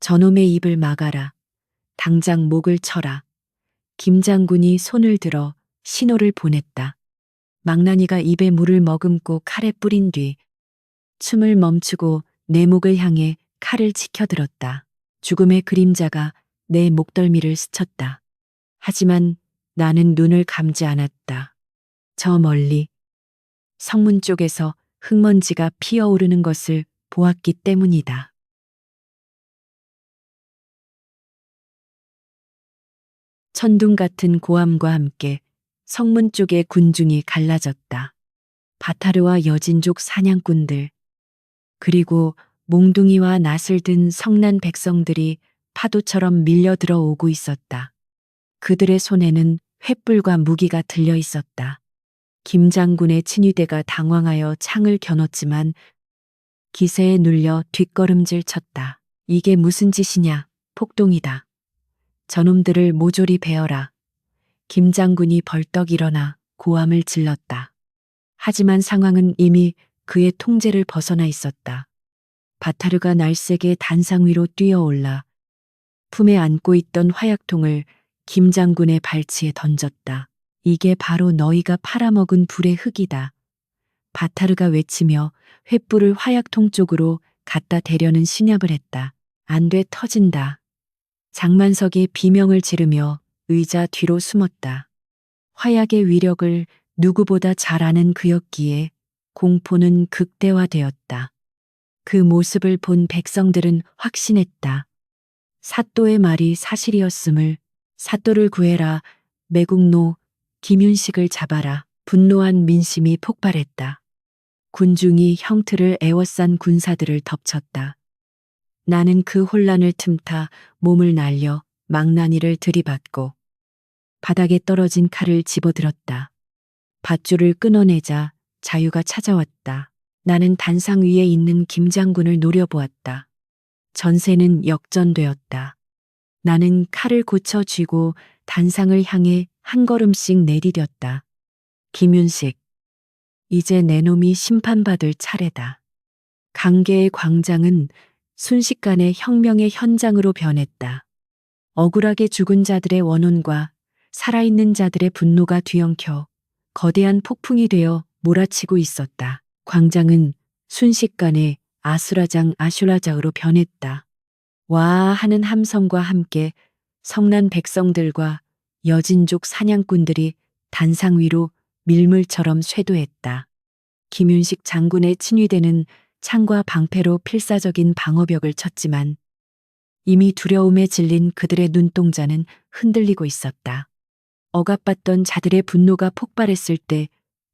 [SPEAKER 1] 저놈의 입을 막아라. 당장 목을 쳐라. 김 장군이 손을 들어 신호를 보냈다. 망나니가 입에 물을 머금고 칼에 뿌린 뒤 춤을 멈추고 내 목을 향해 칼을 치켜들었다. 죽음의 그림자가 내 목덜미를 스쳤다. 하지만 나는 눈을 감지 않았다. 저 멀리 성문 쪽에서 흙먼지가 피어오르는 것을 보았기 때문이다. 천둥 같은 고함과 함께 성문 쪽의 군중이 갈라졌다. 바타르와 여진족 사냥꾼들, 그리고 몽둥이와 낫을 든 성난 백성들이 파도처럼 밀려 들어오고 있었다. 그들의 손에는 횃불과 무기가 들려 있었다. 김 장군의 친위대가 당황하여 창을 겨눴지만 기세에 눌려 뒷걸음질 쳤다. 이게 무슨 짓이냐? 폭동이다. 저놈들을 모조리 베어라. 김 장군이 벌떡 일어나 고함을 질렀다. 하지만 상황은 이미 그의 통제를 벗어나 있었다. 바타르가 날쌔게 단상 위로 뛰어올라 품에 안고 있던 화약통을 김 장군의 발치에 던졌다. 이게 바로 너희가 팔아먹은 불의 흙이다. 바타르가 외치며 횃불을 화약통 쪽으로 갖다 대려는 신яб을 했다. 안 돼, 터진다. 장만석이 비명을 지르며 의자 뒤로 숨었다. 화약의 위력을 누구보다 잘 아는 그였기에 공포는 극대화되었다. 그 모습을 본 백성들은 확신했다. 사또의 말이 사실이었음을. 사또를 구해라. 매국노 김윤식을 잡아라. 분노한 민심이 폭발했다. 군중이 형틀을 에워싼 군사들을 덮쳤다. 나는 그 혼란을 틈타 몸을 날려 망나니를 들이받고 바닥에 떨어진 칼을 집어들었다. 밧줄을 끊어내자 자유가 찾아왔다. 나는 단상 위에 있는 김 장군을 노려보았다. 전세는 역전되었다. 나는 칼을 고쳐 쥐고 단상을 향해 한 걸음씩 내디뎠다. 김윤식, 이제 내 놈이 심판받을 차례다. 강계의 광장은 순식간에 혁명의 현장으로 변했다. 억울하게 죽은 자들의 원혼과 살아있는 자들의 분노가 뒤엉켜 거대한 폭풍이 되어 몰아치고 있었다. 광장은 순식간에 아슈라장으로 변했다. 와 하는 함성과 함께 성난 백성들과 여진족 사냥꾼들이 단상 위로 밀물처럼 쇄도했다. 김윤식 장군의 친위대는 창과 방패로 필사적인 방어벽을 쳤지만 이미 두려움에 질린 그들의 눈동자는 흔들리고 있었다. 억압받던 자들의 분노가 폭발했을 때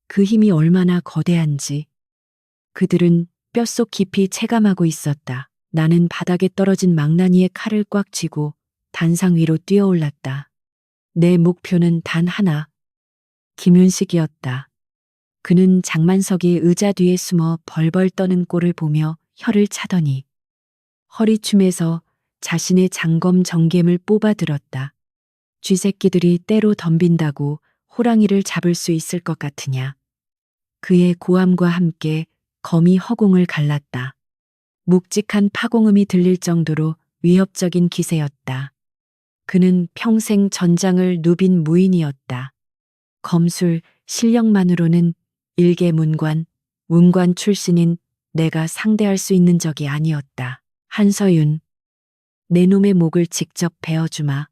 [SPEAKER 1] 그 힘이 얼마나 거대한지 그들은 뼛속 깊이 체감하고 있었다. 나는 바닥에 떨어진 망나니의 칼을 꽉 쥐고 단상 위로 뛰어올랐다. 내 목표는 단 하나. 김윤식이었다. 그는 장만석이 의자 뒤에 숨어 벌벌 떠는 꼴을 보며 혀를 차더니 허리춤에서 자신의 장검 정겜을 뽑아 들었다. 쥐새끼들이 때로 덤빈다고 호랑이를 잡을 수 있을 것 같으냐. 그의 고함과 함께 검이 허공을 갈랐다. 묵직한 파공음이 들릴 정도로 위협적인 기세였다. 그는 평생 전장을 누빈 무인이었다. 검술 실력만으로는 일개 문관 출신인 내가 상대할 수 있는 적이 아니었다. 한서윤, 내 놈의 목을 직접 베어주마.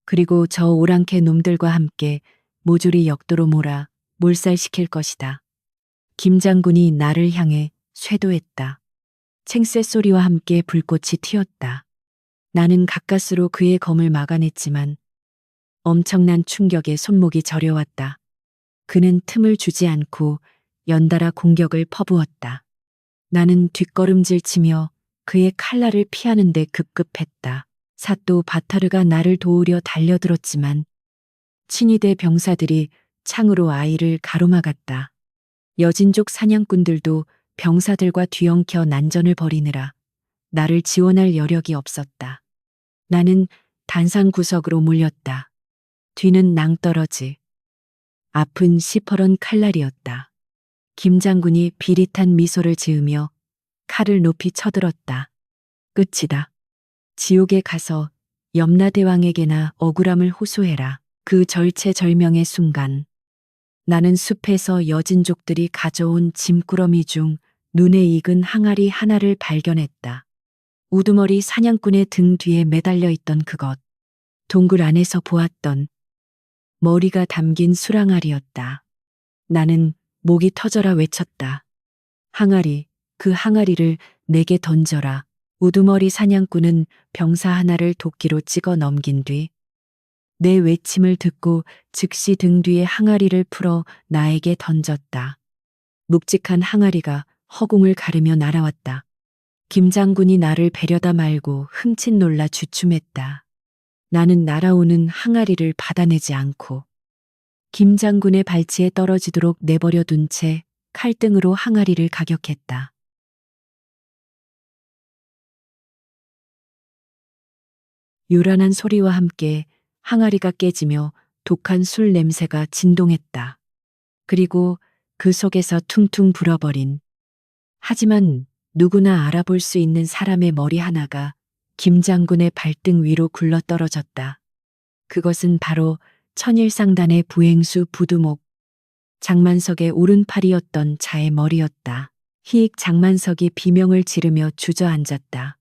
[SPEAKER 1] 그리고 저 오랑캐 놈들과 함께 모조리 역도로 몰아 몰살시킬 것이다. 김 장군이 나를 향해 쇄도했다. 챙새 소리와 함께 불꽃이 튀었다. 나는 가까스로 그의 검을 막아냈지만 엄청난 충격에 손목이 저려왔다. 그는 틈을 주지 않고 연달아 공격을 퍼부었다. 나는 뒷걸음질치며 그의 칼날을 피하는데 급급했다. 사또 바타르가 나를 도우려 달려들었지만 친위대 병사들이 창으로 아이를 가로막았다. 여진족 사냥꾼들도 병사들과 뒤엉켜 난전을 벌이느라 나를 지원할 여력이 없었다. 나는 단상 구석으로 몰렸다. 뒤는 낭떠러지. 앞은 시퍼런 칼날이었다. 김 장군이 비릿한 미소를 지으며 칼을 높이 쳐들었다. 끝이다. 지옥에 가서 염라대왕에게나 억울함을 호소해라. 그 절체절명의 순간 나는 숲에서 여진족들이 가져온 짐꾸러미 중 눈에 익은 항아리 하나를 발견했다. 우두머리 사냥꾼의 등 뒤에 매달려 있던 그것. 동굴 안에서 보았던 머리가 담긴 수랑알이었다. 나는 목이 터져라 외쳤다. 항아리, 그 항아리를 내게 던져라. 우두머리 사냥꾼은 병사 하나를 도끼로 찍어 넘긴 뒤 내 외침을 듣고 즉시 등 뒤에 항아리를 풀어 나에게 던졌다. 묵직한 항아리가 허공을 가르며 날아왔다. 김 장군이 나를 배려다 말고 흠칫 놀라 주춤했다. 나는 날아오는 항아리를 받아내지 않고 김 장군의 발치에 떨어지도록 내버려 둔 채 칼등으로 항아리를 가격했다. 요란한 소리와 함께 항아리가 깨지며 독한 술 냄새가 진동했다. 그리고 그 속에서 퉁퉁 불어버린 하지만 누구나 알아볼 수 있는 사람의 머리 하나가 김 장군의 발등 위로 굴러 떨어졌다. 그것은 바로 천일상단의 부행수 부두목 장만석의 오른팔이었던 자의 머리였다. 희익 장만석이 비명을 지르며 주저앉았다.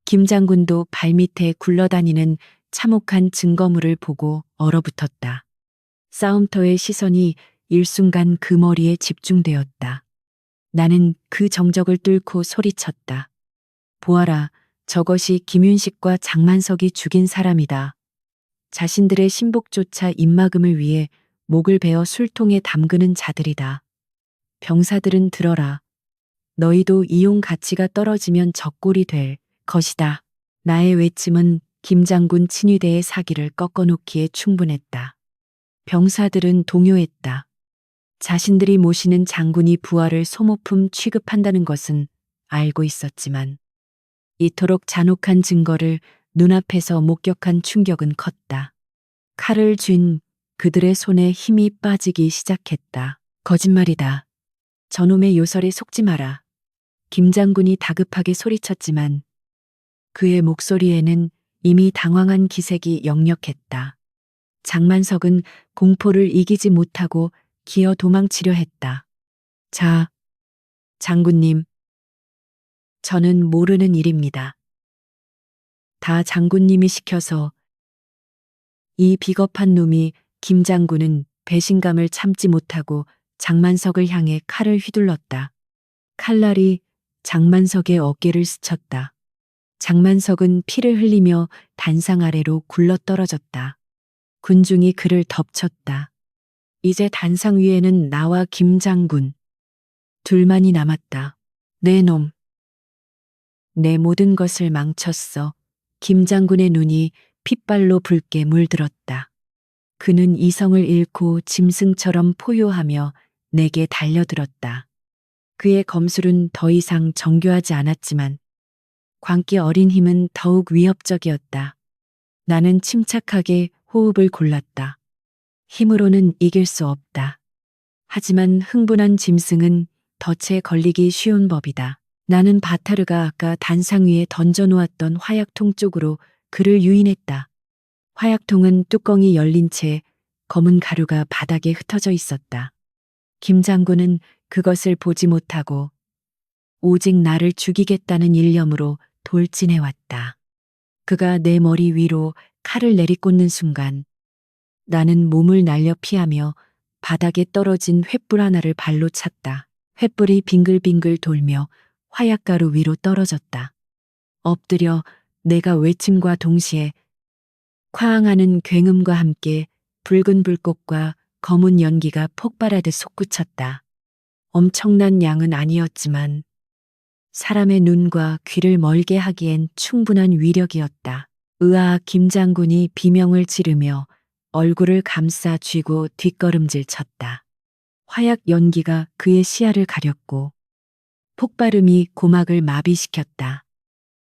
[SPEAKER 1] 김 장군도 발밑에 굴러다니는 참혹한 증거물을 보고 얼어붙었다. 싸움터의 시선이 일순간 그 머리에 집중되었다. 나는 그 정적을 뚫고 소리쳤다. 보아라, 저것이 김윤식과 장만석이 죽인 사람이다. 자신들의 신복조차 입막음을 위해 목을 베어 술통에 담그는 자들이다. 병사들은 들어라. 너희도 이용 가치가 떨어지면 적골이 될 것이다. 나의 외침은 김 장군 친위대의 사기를 꺾어놓기에 충분했다. 병사들은 동요했다. 자신들이 모시는 장군이 부하를 소모품 취급한다는 것은 알고 있었지만 이토록 잔혹한 증거를 눈앞에서 목격한 충격은 컸다. 칼을 쥔 그들의 손에 힘이 빠지기 시작했다. 거짓말이다. 저놈의 요설에 속지 마라. 김 장군이 다급하게 소리쳤지만 그의 목소리에는 이미 당황한 기색이 역력했다. 장만석은 공포를 이기지 못하고 기어 도망치려 했다. 자, 장군님. 저는 모르는 일입니다. 다 장군님이 시켜서. 이 비겁한 놈이 김 장군은 배신감을 참지 못하고 장만석을 향해 칼을 휘둘렀다. 칼날이 장만석의 어깨를 스쳤다. 장만석은 피를 흘리며 단상 아래로 굴러떨어졌다. 군중이 그를 덮쳤다. 이제 단상 위에는 나와 김 장군 둘만이 남았다. 내 놈. 내 모든 것을 망쳤어. 김 장군의 눈이 핏발로 붉게 물들었다. 그는 이성을 잃고 짐승처럼 포효하며 내게 달려들었다. 그의 검술은 더 이상 정교하지 않았지만 광기 어린 힘은 더욱 위협적이었다. 나는 침착하게 호흡을 골랐다. 힘으로는 이길 수 없다. 하지만 흥분한 짐승은 덫에 걸리기 쉬운 법이다. 나는 바타르가 아까 단상 위에 던져놓았던 화약통 쪽으로 그를 유인했다. 화약통은 뚜껑이 열린 채 검은 가루가 바닥에 흩어져 있었다. 김 장군은 그것을 보지 못하고 오직 나를 죽이겠다는 일념으로 돌진해왔다. 그가 내 머리 위로 칼을 내리꽂는 순간 나는 몸을 날려 피하며 바닥에 떨어진 횃불 하나를 발로 찼다. 횃불이 빙글빙글 돌며 화약가루 위로 떨어졌다. 엎드려 내가 외침과 동시에 쾅하는 굉음과 함께 붉은 불꽃과 검은 연기가 폭발하듯 솟구쳤다. 엄청난 양은 아니었지만 사람의 눈과 귀를 멀게 하기엔 충분한 위력이었다. 으아, 김 장군이 비명을 지르며 얼굴을 감싸 쥐고 뒷걸음질 쳤다. 화약 연기가 그의 시야를 가렸고 폭발음이 고막을 마비시켰다.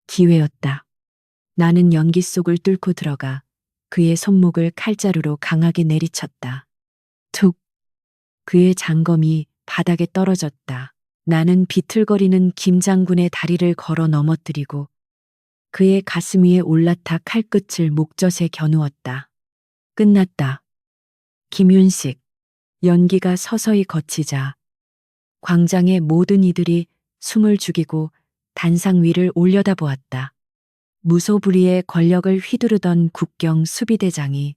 [SPEAKER 1] 기회였다. 나는 연기 속을 뚫고 들어가 그의 손목을 칼자루로 강하게 내리쳤다. 툭! 그의 장검이 바닥에 떨어졌다. 나는 비틀거리는 김 장군의 다리를 걸어 넘어뜨리고 그의 가슴 위에 올라타 칼끝을 목젖에 겨누었다. 끝났다. 김윤식. 연기가 서서히 걷히자 광장의 모든 이들이 숨을 죽이고 단상 위를 올려다보았다. 무소불위의 권력을 휘두르던 국경 수비대장이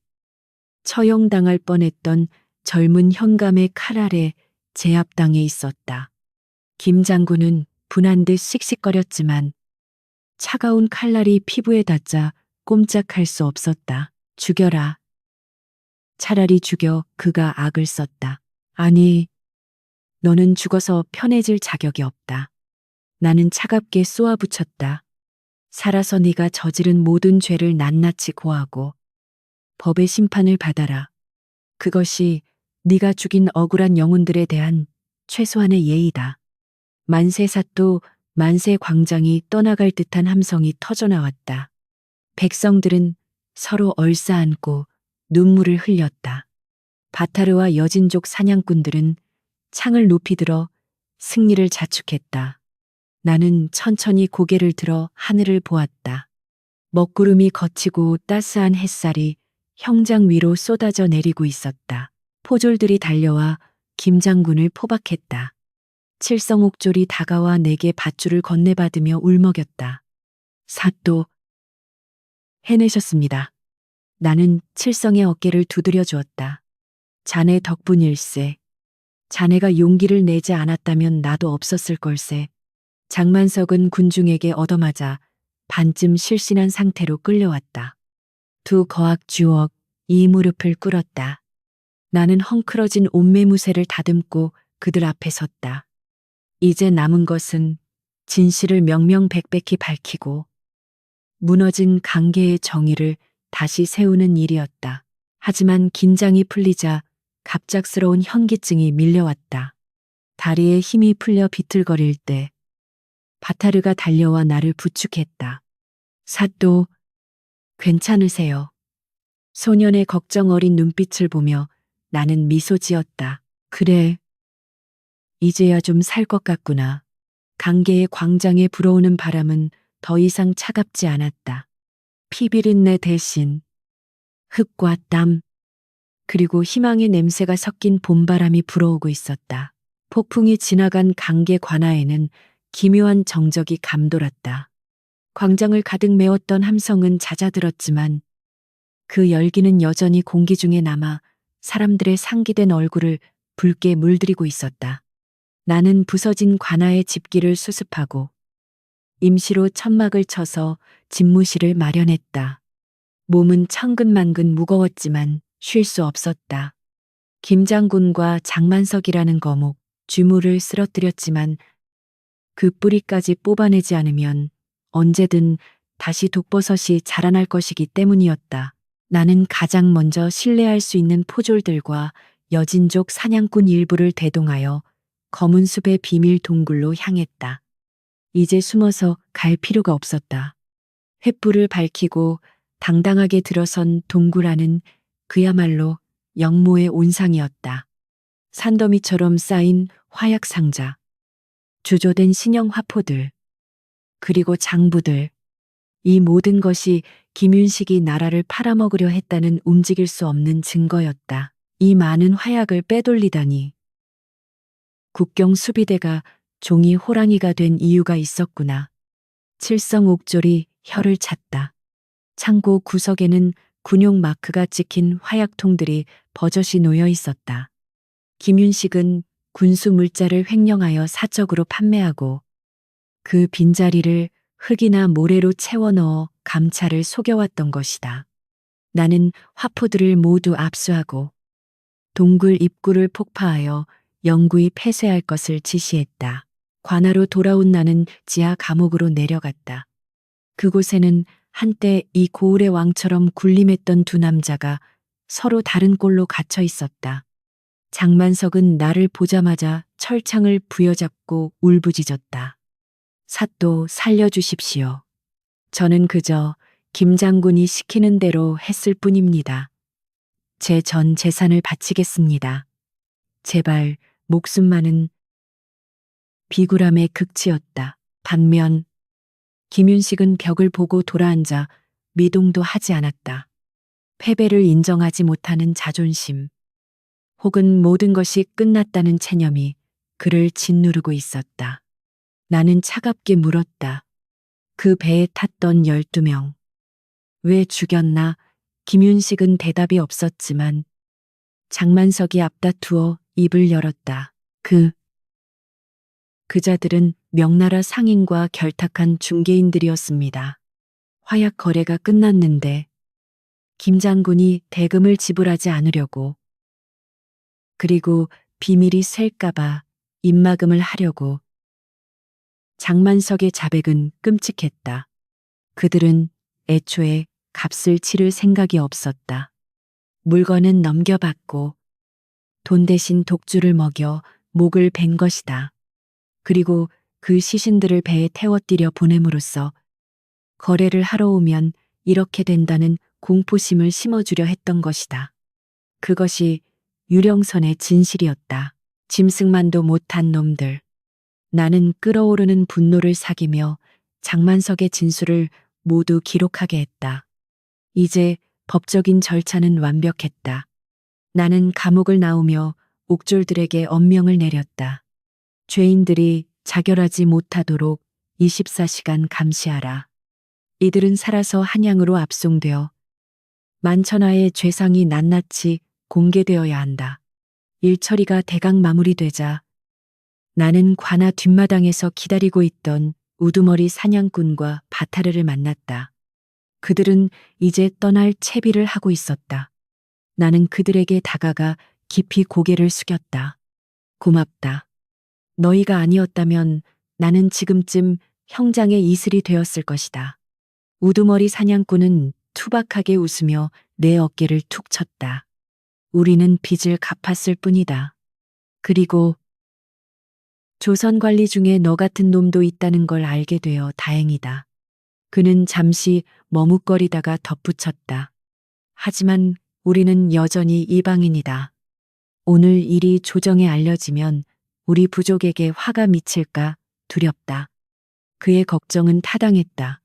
[SPEAKER 1] 처형당할 뻔했던 젊은 현감의 칼 아래 제압당해 있었다. 김 장군은 분한 듯 씩씩거렸지만 차가운 칼날이 피부에 닿자 꼼짝할 수 없었다. 죽여라. 차라리 죽여. 그가 악을 썼다. 아니, 너는 죽어서 편해질 자격이 없다. 나는 차갑게 쏘아붙였다. 살아서 네가 저지른 모든 죄를 낱낱이 고하고 법의 심판을 받아라. 그것이 네가 죽인 억울한 영혼들에 대한 최소한의 예의다. 만세사또 만세 광장이 떠나갈 듯한 함성이 터져나왔다. 백성들은 서로 얼싸안고 눈물을 흘렸다. 바타르와 여진족 사냥꾼들은 창을 높이 들어 승리를 자축했다. 나는 천천히 고개를 들어 하늘을 보았다. 먹구름이 걷히고 따스한 햇살이 형장 위로 쏟아져 내리고 있었다. 포졸들이 달려와 김 장군을 포박했다. 칠성옥졸이 다가와 내게 밧줄을 건네받으며 울먹였다. 사또, 해내셨습니다. 나는 칠성의 어깨를 두드려 주었다. 자네 덕분일세. 자네가 용기를 내지 않았다면 나도 없었을 걸세. 장만석은 군중에게 얻어맞아 반쯤 실신한 상태로 끌려왔다. 두 거악 주억 이 무릎을 꿇었다. 나는 헝클어진 옷매무새를 다듬고 그들 앞에 섰다. 이제 남은 것은 진실을 명명백백히 밝히고 무너진 강계의 정의를 다시 세우는 일이었다. 하지만 긴장이 풀리자 갑작스러운 현기증이 밀려왔다. 다리에 힘이 풀려 비틀거릴 때 바타르가 달려와 나를 부축했다. 사또, 괜찮으세요? 소년의 걱정 어린 눈빛을 보며 나는 미소 지었다. 그래. 이제야 좀 살 것 같구나. 강계의 광장에 불어오는 바람은 더 이상 차갑지 않았다. 피비린내 대신 흙과 땀, 그리고 희망의 냄새가 섞인 봄바람이 불어오고 있었다. 폭풍이 지나간 강계 관아에는 기묘한 정적이 감돌았다. 광장을 가득 메웠던 함성은 잦아들었지만 그 열기는 여전히 공기 중에 남아 사람들의 상기된 얼굴을 붉게 물들이고 있었다. 나는 부서진 관아의 집기를 수습하고 임시로 천막을 쳐서 집무실을 마련했다. 몸은 천근만근 무거웠지만 쉴 수 없었다. 김장군과 장만석이라는 거목, 쥐물을 쓰러뜨렸지만 그 뿌리까지 뽑아내지 않으면 언제든 다시 독버섯이 자라날 것이기 때문이었다. 나는 가장 먼저 신뢰할 수 있는 포졸들과 여진족 사냥꾼 일부를 대동하여 검은 숲의 비밀 동굴로 향했다. 이제 숨어서 갈 필요가 없었다. 횃불을 밝히고 당당하게 들어선 동굴 안은 그야말로 영모의 온상이었다. 산더미처럼 쌓인 화약 상자, 주조된 신형 화포들, 그리고 장부들. 이 모든 것이 김윤식이 나라를 팔아먹으려 했다는 움직일 수 없는 증거였다. 이 많은 화약을 빼돌리다니. 국경 수비대가 종이 호랑이가 된 이유가 있었구나. 칠성옥졸이 혀를 찼다. 창고 구석에는 군용 마크가 찍힌 화약통들이 버젓이 놓여 있었다. 김윤식은 군수 물자를 횡령하여 사적으로 판매하고 그 빈자리를 흙이나 모래로 채워 넣어 감찰을 속여왔던 것이다. 나는 화포들을 모두 압수하고 동굴 입구를 폭파하여 영구히 폐쇄할 것을 지시했다. 관아로 돌아온 나는 지하 감옥으로 내려갔다. 그곳에는 한때 이 고을의 왕처럼 군림했던 두 남자가 서로 다른 꼴로 갇혀 있었다. 장만석은 나를 보자마자 철창을 부여잡고 울부짖었다. 사또 살려주십시오. 저는 그저 김 장군이 시키는 대로 했을 뿐입니다. 제 전 재산을 바치겠습니다. 제발 목숨만은. 비굴함의 극치였다. 반면 김윤식은 벽을 보고 돌아앉아 미동도 하지 않았다. 패배를 인정하지 못하는 자존심, 혹은 모든 것이 끝났다는 체념이 그를 짓누르고 있었다. 나는 차갑게 물었다. 그 배에 탔던 12명. 왜 죽였나? 김윤식은 대답이 없었지만 장만석이 앞다투어 입을 열었다. 그자들은 명나라 상인과 결탁한 중개인들이었습니다. 화약 거래가 끝났는데 김 장군이 대금을 지불하지 않으려고, 그리고 비밀이 셀까봐 입막음을 하려고. 장만석의 자백은 끔찍했다. 그들은 애초에 값을 치를 생각이 없었다. 물건은 넘겨받고 돈 대신 독주를 먹여 목을 벤 것이다. 그리고 그 시신들을 배에 태워띠려 보냄으로써 거래를 하러 오면 이렇게 된다는 공포심을 심어주려 했던 것이다. 그것이 유령선의 진실이었다. 짐승만도 못한 놈들. 나는 끓어오르는 분노를 사귀며 장만석의 진술을 모두 기록하게 했다. 이제 법적인 절차는 완벽했다. 나는 감옥을 나오며 옥졸들에게 엄명을 내렸다. 죄인들이 자결하지 못하도록 24시간 감시하라. 이들은 살아서 한양으로 압송되어 만천하의 죄상이 낱낱이 공개되어야 한다. 일처리가 대강 마무리되자 나는 관아 뒷마당에서 기다리고 있던 우두머리 사냥꾼과 바타르를 만났다. 그들은 이제 떠날 채비를 하고 있었다. 나는 그들에게 다가가 깊이 고개를 숙였다. 고맙다. 너희가 아니었다면 나는 지금쯤 형장의 이슬이 되었을 것이다. 우두머리 사냥꾼은 투박하게 웃으며 내 어깨를 툭 쳤다. 우리는 빚을 갚았을 뿐이다. 그리고 조선 관리 중에 너 같은 놈도 있다는 걸 알게 되어 다행이다. 그는 잠시 머뭇거리다가 덧붙였다. 하지만 우리는 여전히 이방인이다. 오늘 일이 조정에 알려지면 우리 부족에게 화가 미칠까 두렵다. 그의 걱정은 타당했다.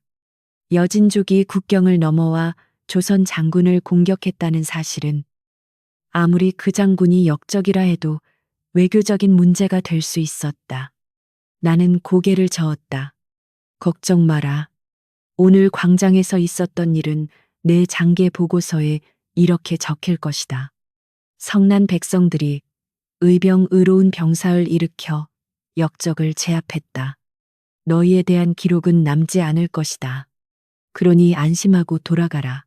[SPEAKER 1] 여진족이 국경을 넘어와 조선 장군을 공격했다는 사실은 아무리 그 장군이 역적이라 해도 외교적인 문제가 될 수 있었다. 나는 고개를 저었다. 걱정 마라. 오늘 광장에서 있었던 일은 내 장계 보고서에 이렇게 적힐 것이다. 성난 백성들이 의병의로운 병사를 일으켜 역적을 제압했다. 너희에 대한 기록은 남지 않을 것이다. 그러니 안심하고 돌아가라.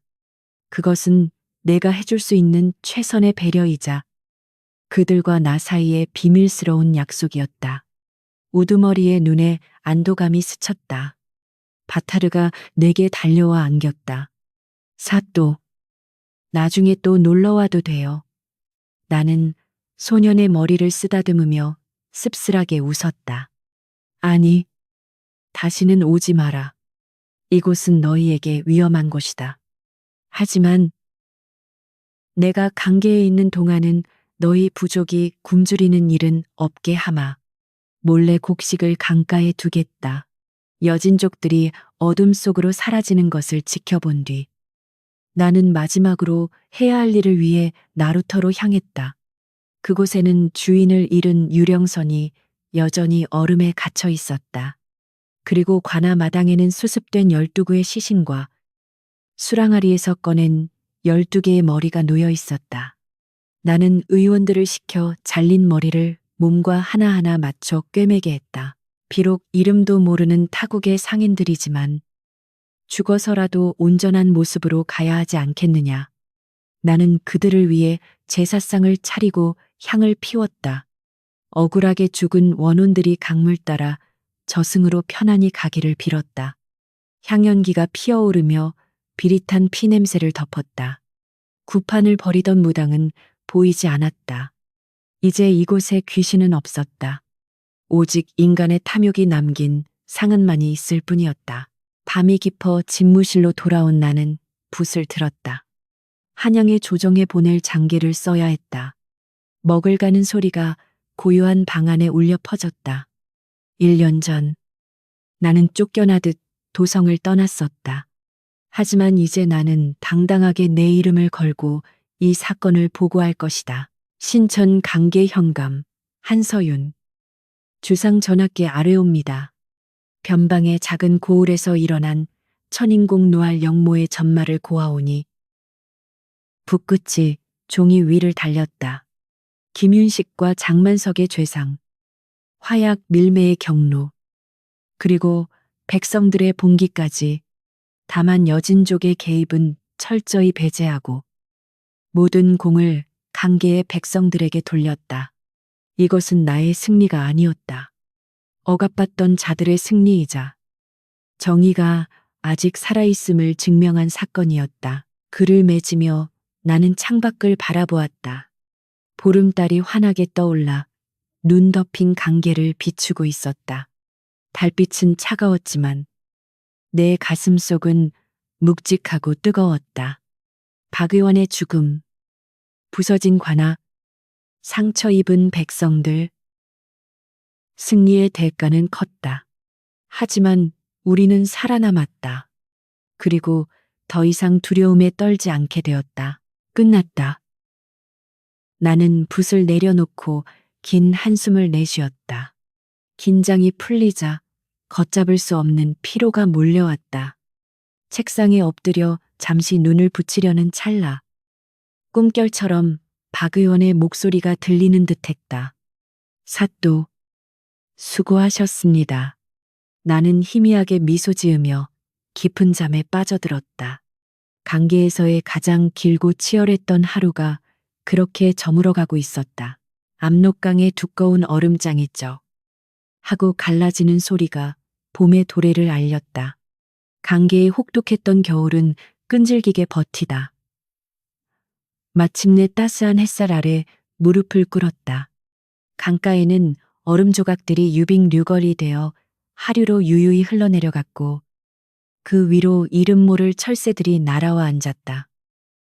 [SPEAKER 1] 그것은 내가 해줄 수 있는 최선의 배려이자 그들과 나 사이의 비밀스러운 약속이었다. 우두머리의 눈에 안도감이 스쳤다. 바타르가 내게 달려와 안겼다. 사또, 나중에 또 놀러와도 돼요. 나는 소년의 머리를 쓰다듬으며 씁쓸하게 웃었다. 아니, 다시는 오지 마라. 이곳은 너희에게 위험한 곳이다. 하지만 내가 강계에 있는 동안은 너희 부족이 굶주리는 일은 없게 하마. 몰래 곡식을 강가에 두겠다. 여진족들이 어둠 속으로 사라지는 것을 지켜본 뒤 나는 마지막으로 해야 할 일을 위해 나루터로 향했다. 그곳에는 주인을 잃은 유령선이 여전히 얼음에 갇혀 있었다. 그리고 관아 마당에는 수습된 12구의 시신과 수랑아리에서 꺼낸 12개의 머리가 놓여 있었다. 나는 의원들을 시켜 잘린 머리를 몸과 하나하나 맞춰 꿰매게 했다. 비록 이름도 모르는 타국의 상인들이지만 죽어서라도 온전한 모습으로 가야 하지 않겠느냐. 나는 그들을 위해 제사상을 차리고 향을 피웠다. 억울하게 죽은 원혼들이 강물 따라 저승으로 편안히 가기를 빌었다. 향연기가 피어오르며 비릿한 피냄새를 덮었다. 구판을 벌이던 무당은 보이지 않았다. 이제 이곳에 귀신은 없었다. 오직 인간의 탐욕이 남긴 상흔만이 있을 뿐이었다. 밤이 깊어 집무실로 돌아온 나는 붓을 들었다. 한양에 조정해 보낼 장계를 써야 했다. 먹을 가는 소리가 고요한 방 안에 울려 퍼졌다. 1년 전 나는 쫓겨나듯 도성을 떠났었다. 하지만 이제 나는 당당하게 내 이름을 걸고 이 사건을 보고할 것이다. 신천 강계 현감 한서윤. 주상 전하께 아뢰옵니다. 변방의 작은 고을에서 일어난 천인공 노할 영모의 전말을 고아오니 붓끝이 종이 위를 달렸다. 김윤식과 장만석의 죄상, 화약 밀매의 경로, 그리고 백성들의 봉기까지. 다만 여진족의 개입은 철저히 배제하고 모든 공을 강계의 백성들에게 돌렸다. 이것은 나의 승리가 아니었다. 억압받던 자들의 승리이자 정의가 아직 살아있음을 증명한 사건이었다. 그를 맺으며 나는 창밖을 바라보았다. 보름달이 환하게 떠올라 눈 덮인 강계를 비추고 있었다. 달빛은 차가웠지만 내 가슴 속은 묵직하고 뜨거웠다. 박 의원의 죽음, 부서진 관아, 상처 입은 백성들. 승리의 대가는 컸다. 하지만 우리는 살아남았다. 그리고 더 이상 두려움에 떨지 않게 되었다. 끝났다. 나는 붓을 내려놓고 긴 한숨을 내쉬었다. 긴장이 풀리자 걷잡을 수 없는 피로가 몰려왔다. 책상에 엎드려 잠시 눈을 붙이려는 찰나 꿈결처럼 박 의원의 목소리가 들리는 듯했다. 사또, 수고하셨습니다. 나는 희미하게 미소 지으며 깊은 잠에 빠져들었다. 강계에서의 가장 길고 치열했던 하루가 그렇게 저물어가고 있었다. 압록강의 두꺼운 얼음장이 쩍 하고 갈라지는 소리가 봄의 도래를 알렸다. 강계의 혹독했던 겨울은 끈질기게 버티다. 마침내 따스한 햇살 아래 무릎을 꿇었다. 강가에는 얼음 조각들이 유빙 류걸이 되어 하류로 유유히 흘러내려갔고 그 위로 이름 모를 철새들이 날아와 앉았다.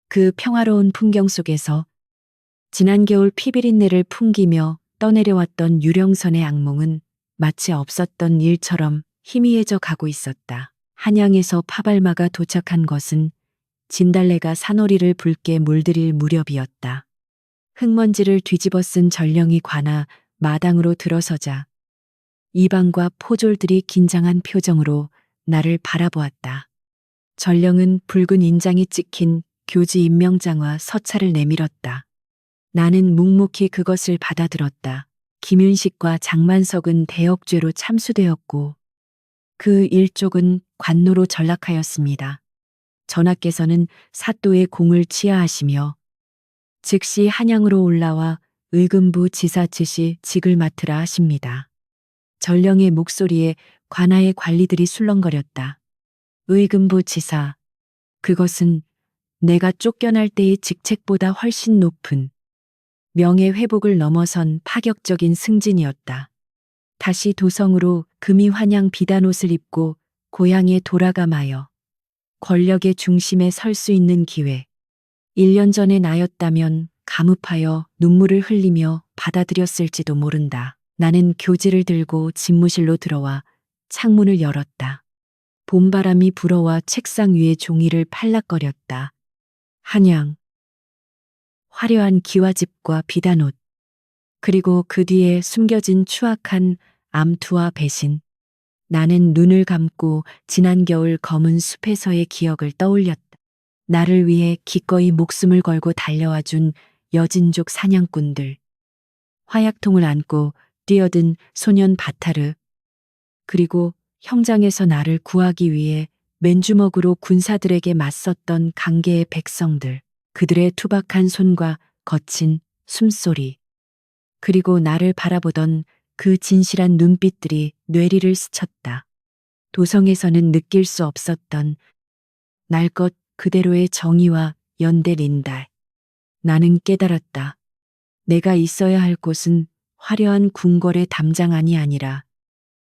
[SPEAKER 1] 그 평화로운 풍경 속에서 지난 겨울 피비린내를 풍기며 떠내려왔던 유령선의 악몽은 마치 없었던 일처럼 희미해져 가고 있었다. 한양에서 파발마가 도착한 것은 진달래가 산허리를 붉게 물들일 무렵이었다. 흙먼지를 뒤집어 쓴 전령이 관아 마당으로 들어서자 이방과 포졸들이 긴장한 표정으로 나를 바라보았다. 전령은 붉은 인장이 찍힌 교지 임명장과 서찰을 내밀었다. 나는 묵묵히 그것을 받아들었다. 김윤식과 장만석은 대역죄로 참수되었고 그 일족은 관노로 전락하였습니다. 전하께서는 사또의 공을 치하하시며 즉시 한양으로 올라와 의금부 지사 즉시 직을 맡으라 하십니다. 전령의 목소리에 관아의 관리들이 술렁거렸다. 의금부 지사, 그것은 내가 쫓겨날 때의 직책보다 훨씬 높은 명예회복을 넘어선 파격적인 승진이었다. 다시 도성으로 금이 환양 비단옷을 입고 고향에 돌아가마여 권력의 중심에 설 수 있는 기회. 1년 전의 나였다면 감읍하여 눈물을 흘리며 받아들였을지도 모른다. 나는 교지를 들고 집무실로 들어와 창문을 열었다. 봄바람이 불어와 책상 위에 종이를 팔락거렸다. 한양. 화려한 기와집과 비단옷. 그리고 그 뒤에 숨겨진 추악한 암투와 배신. 나는 눈을 감고 지난 겨울 검은 숲에서의 기억을 떠올렸다. 나를 위해 기꺼이 목숨을 걸고 달려와 준 여진족 사냥꾼들. 화약통을 안고 뛰어든 소년 바타르. 그리고 형장에서 나를 구하기 위해 맨주먹으로 군사들에게 맞섰던 강계의 백성들. 그들의 투박한 손과 거친 숨소리. 그리고 나를 바라보던 그 진실한 눈빛들이 뇌리를 스쳤다. 도성에서는 느낄 수 없었던 날 것 그대로의 정의와 연대 린달. 나는 깨달았다. 내가 있어야 할 곳은 화려한 궁궐의 담장안이 아니라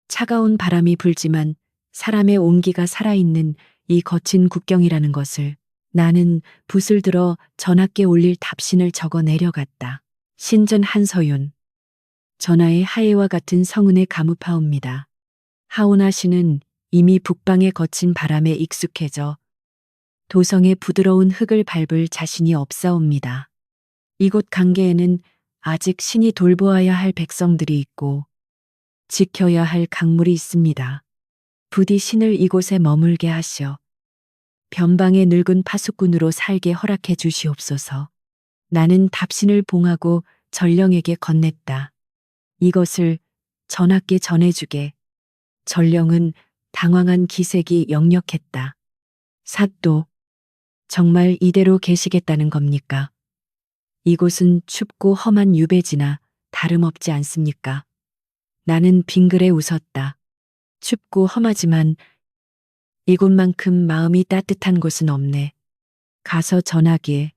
[SPEAKER 1] 차가운 바람이 불지만 사람의 온기가 살아있는 이 거친 국경이라는 것을. 나는 붓을 들어 전하께 올릴 답신을 적어 내려갔다. 신전 한서윤. 전하의 하애와 같은 성은에 감읍하옵니다. 하오나 씨는 이미 북방의 거친 바람에 익숙해져 도성의 부드러운 흙을 밟을 자신이 없사옵니다. 이곳 강계에는 아직 신이 돌보아야 할 백성들이 있고 지켜야 할 강물이 있습니다. 부디 신을 이곳에 머물게 하시어 변방의 늙은 파수꾼으로 살게 허락해 주시옵소서. 나는 답신을 봉하고 전령에게 건넸다. 이것을 전하께 전해주게. 전령은 당황한 기색이 역력했다. 사또, 정말 이대로 계시겠다는 겁니까? 이곳은 춥고 험한 유배지나 다름없지 않습니까? 나는 빙그레 웃었다. 춥고 험하지만 이곳만큼 마음이 따뜻한 곳은 없네. 가서 전하기에.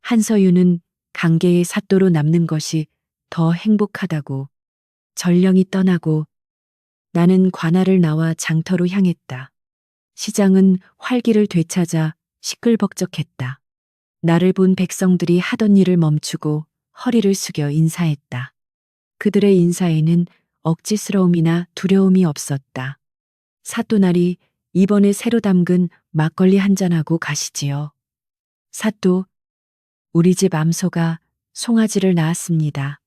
[SPEAKER 1] 한서윤은 강계의 사또로 남는 것이 더 행복하다고. 전령이 떠나고 나는 관아를 나와 장터로 향했다. 시장은 활기를 되찾아 시끌벅적했다. 나를 본 백성들이 하던 일을 멈추고 허리를 숙여 인사했다. 그들의 인사에는 억지스러움이나 두려움이 없었다. 사또날이 이번에 새로 담근 막걸리 한잔하고 가시지요. 사또, 우리 집 암소가 송아지를 낳았습니다.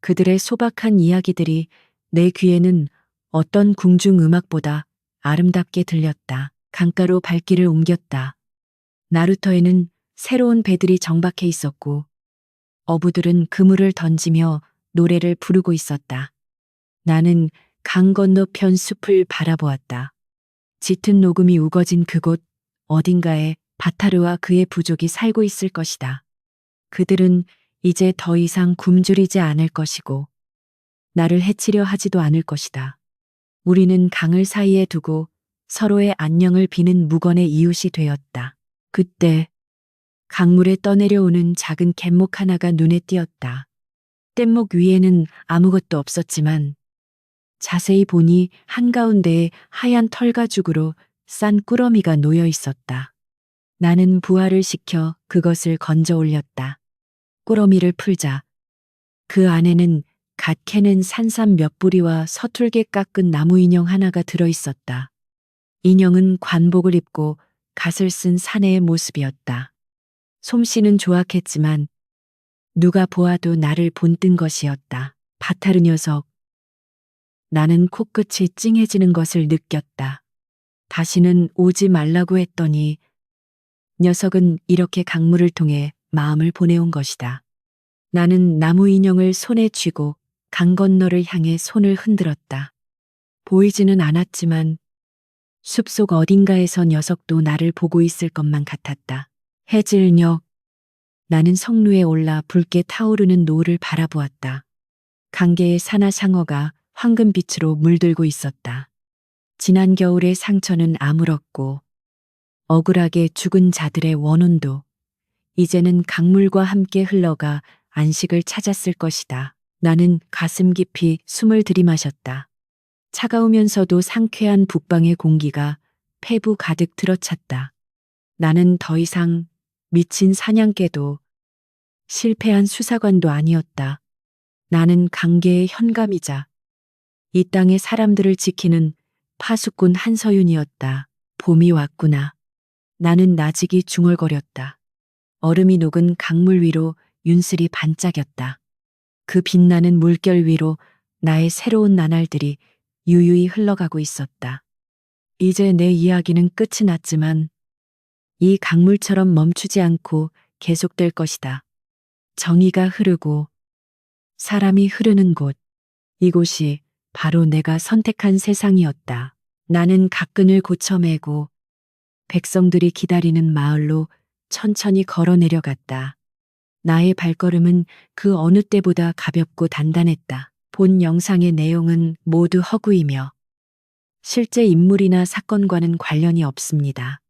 [SPEAKER 1] 그들의 소박한 이야기들이 내 귀에는 어떤 궁중 음악보다 아름답게 들렸다. 강가로 발길을 옮겼다. 나루터에는 새로운 배들이 정박해 있었고 어부들은 그물을 던지며 노래를 부르고 있었다. 나는 강 건너편 숲을 바라보았다. 짙은 녹음이 우거진 그곳 어딘가에 바타르와 그의 부족이 살고 있을 것이다. 그들은 이제 더 이상 굶주리지 않을 것이고 나를 해치려 하지도 않을 것이다. 우리는 강을 사이에 두고 서로의 안녕을 비는 무건의 이웃이 되었다. 그때 강물에 떠내려오는 작은 갯목 하나가 눈에 띄었다. 뗏목 위에는 아무것도 없었지만 자세히 보니 한가운데에 하얀 털가죽으로 싼 꾸러미가 놓여 있었다. 나는 부하를 시켜 그것을 건져 올렸다. 꾸러미를 풀자 그 안에는 갓 캐낸 산삼 몇 뿌리와 서툴게 깎은 나무 인형 하나가 들어 있었다. 인형은 관복을 입고 갓을 쓴 사내의 모습이었다. 솜씨는 조악했지만 누가 보아도 나를 본뜬 것이었다. 바타르 녀석. 나는 코끝이 찡해지는 것을 느꼈다. 다시는 오지 말라고 했더니 녀석은 이렇게 강물을 통해 마음을 보내온 것이다. 나는 나무 인형을 손에 쥐고 강 건너를 향해 손을 흔들었다. 보이지는 않았지만 숲속 어딘가에서 녀석도 나를 보고 있을 것만 같았다. 해질녘. 나는 성루에 올라 붉게 타오르는 노을을 바라보았다. 강계의 사나상어가 황금빛으로 물들고 있었다. 지난 겨울의 상처는 아물었고 억울하게 죽은 자들의 원혼도 이제는 강물과 함께 흘러가 안식을 찾았을 것이다. 나는 가슴 깊이 숨을 들이마셨다. 차가우면서도 상쾌한 북방의 공기가 폐부 가득 들어찼다. 나는 더 이상 미친 사냥개도 실패한 수사관도 아니었다. 나는 강계의 현감이자 이 땅의 사람들을 지키는 파수꾼 한서윤이었다. 봄이 왔구나. 나는 나직이 중얼거렸다. 얼음이 녹은 강물 위로 윤슬이 반짝였다. 그 빛나는 물결 위로 나의 새로운 나날들이 유유히 흘러가고 있었다. 이제 내 이야기는 끝이 났지만 이 강물처럼 멈추지 않고 계속될 것이다. 정의가 흐르고 사람이 흐르는 곳. 이곳이 바로 내가 선택한 세상이었다. 나는 각근을 고쳐매고 백성들이 기다리는 마을로 천천히 걸어 내려갔다. 나의 발걸음은 그 어느 때보다 가볍고 단단했다. 본 영상의 내용은 모두 허구이며 실제 인물이나 사건과는 관련이 없습니다.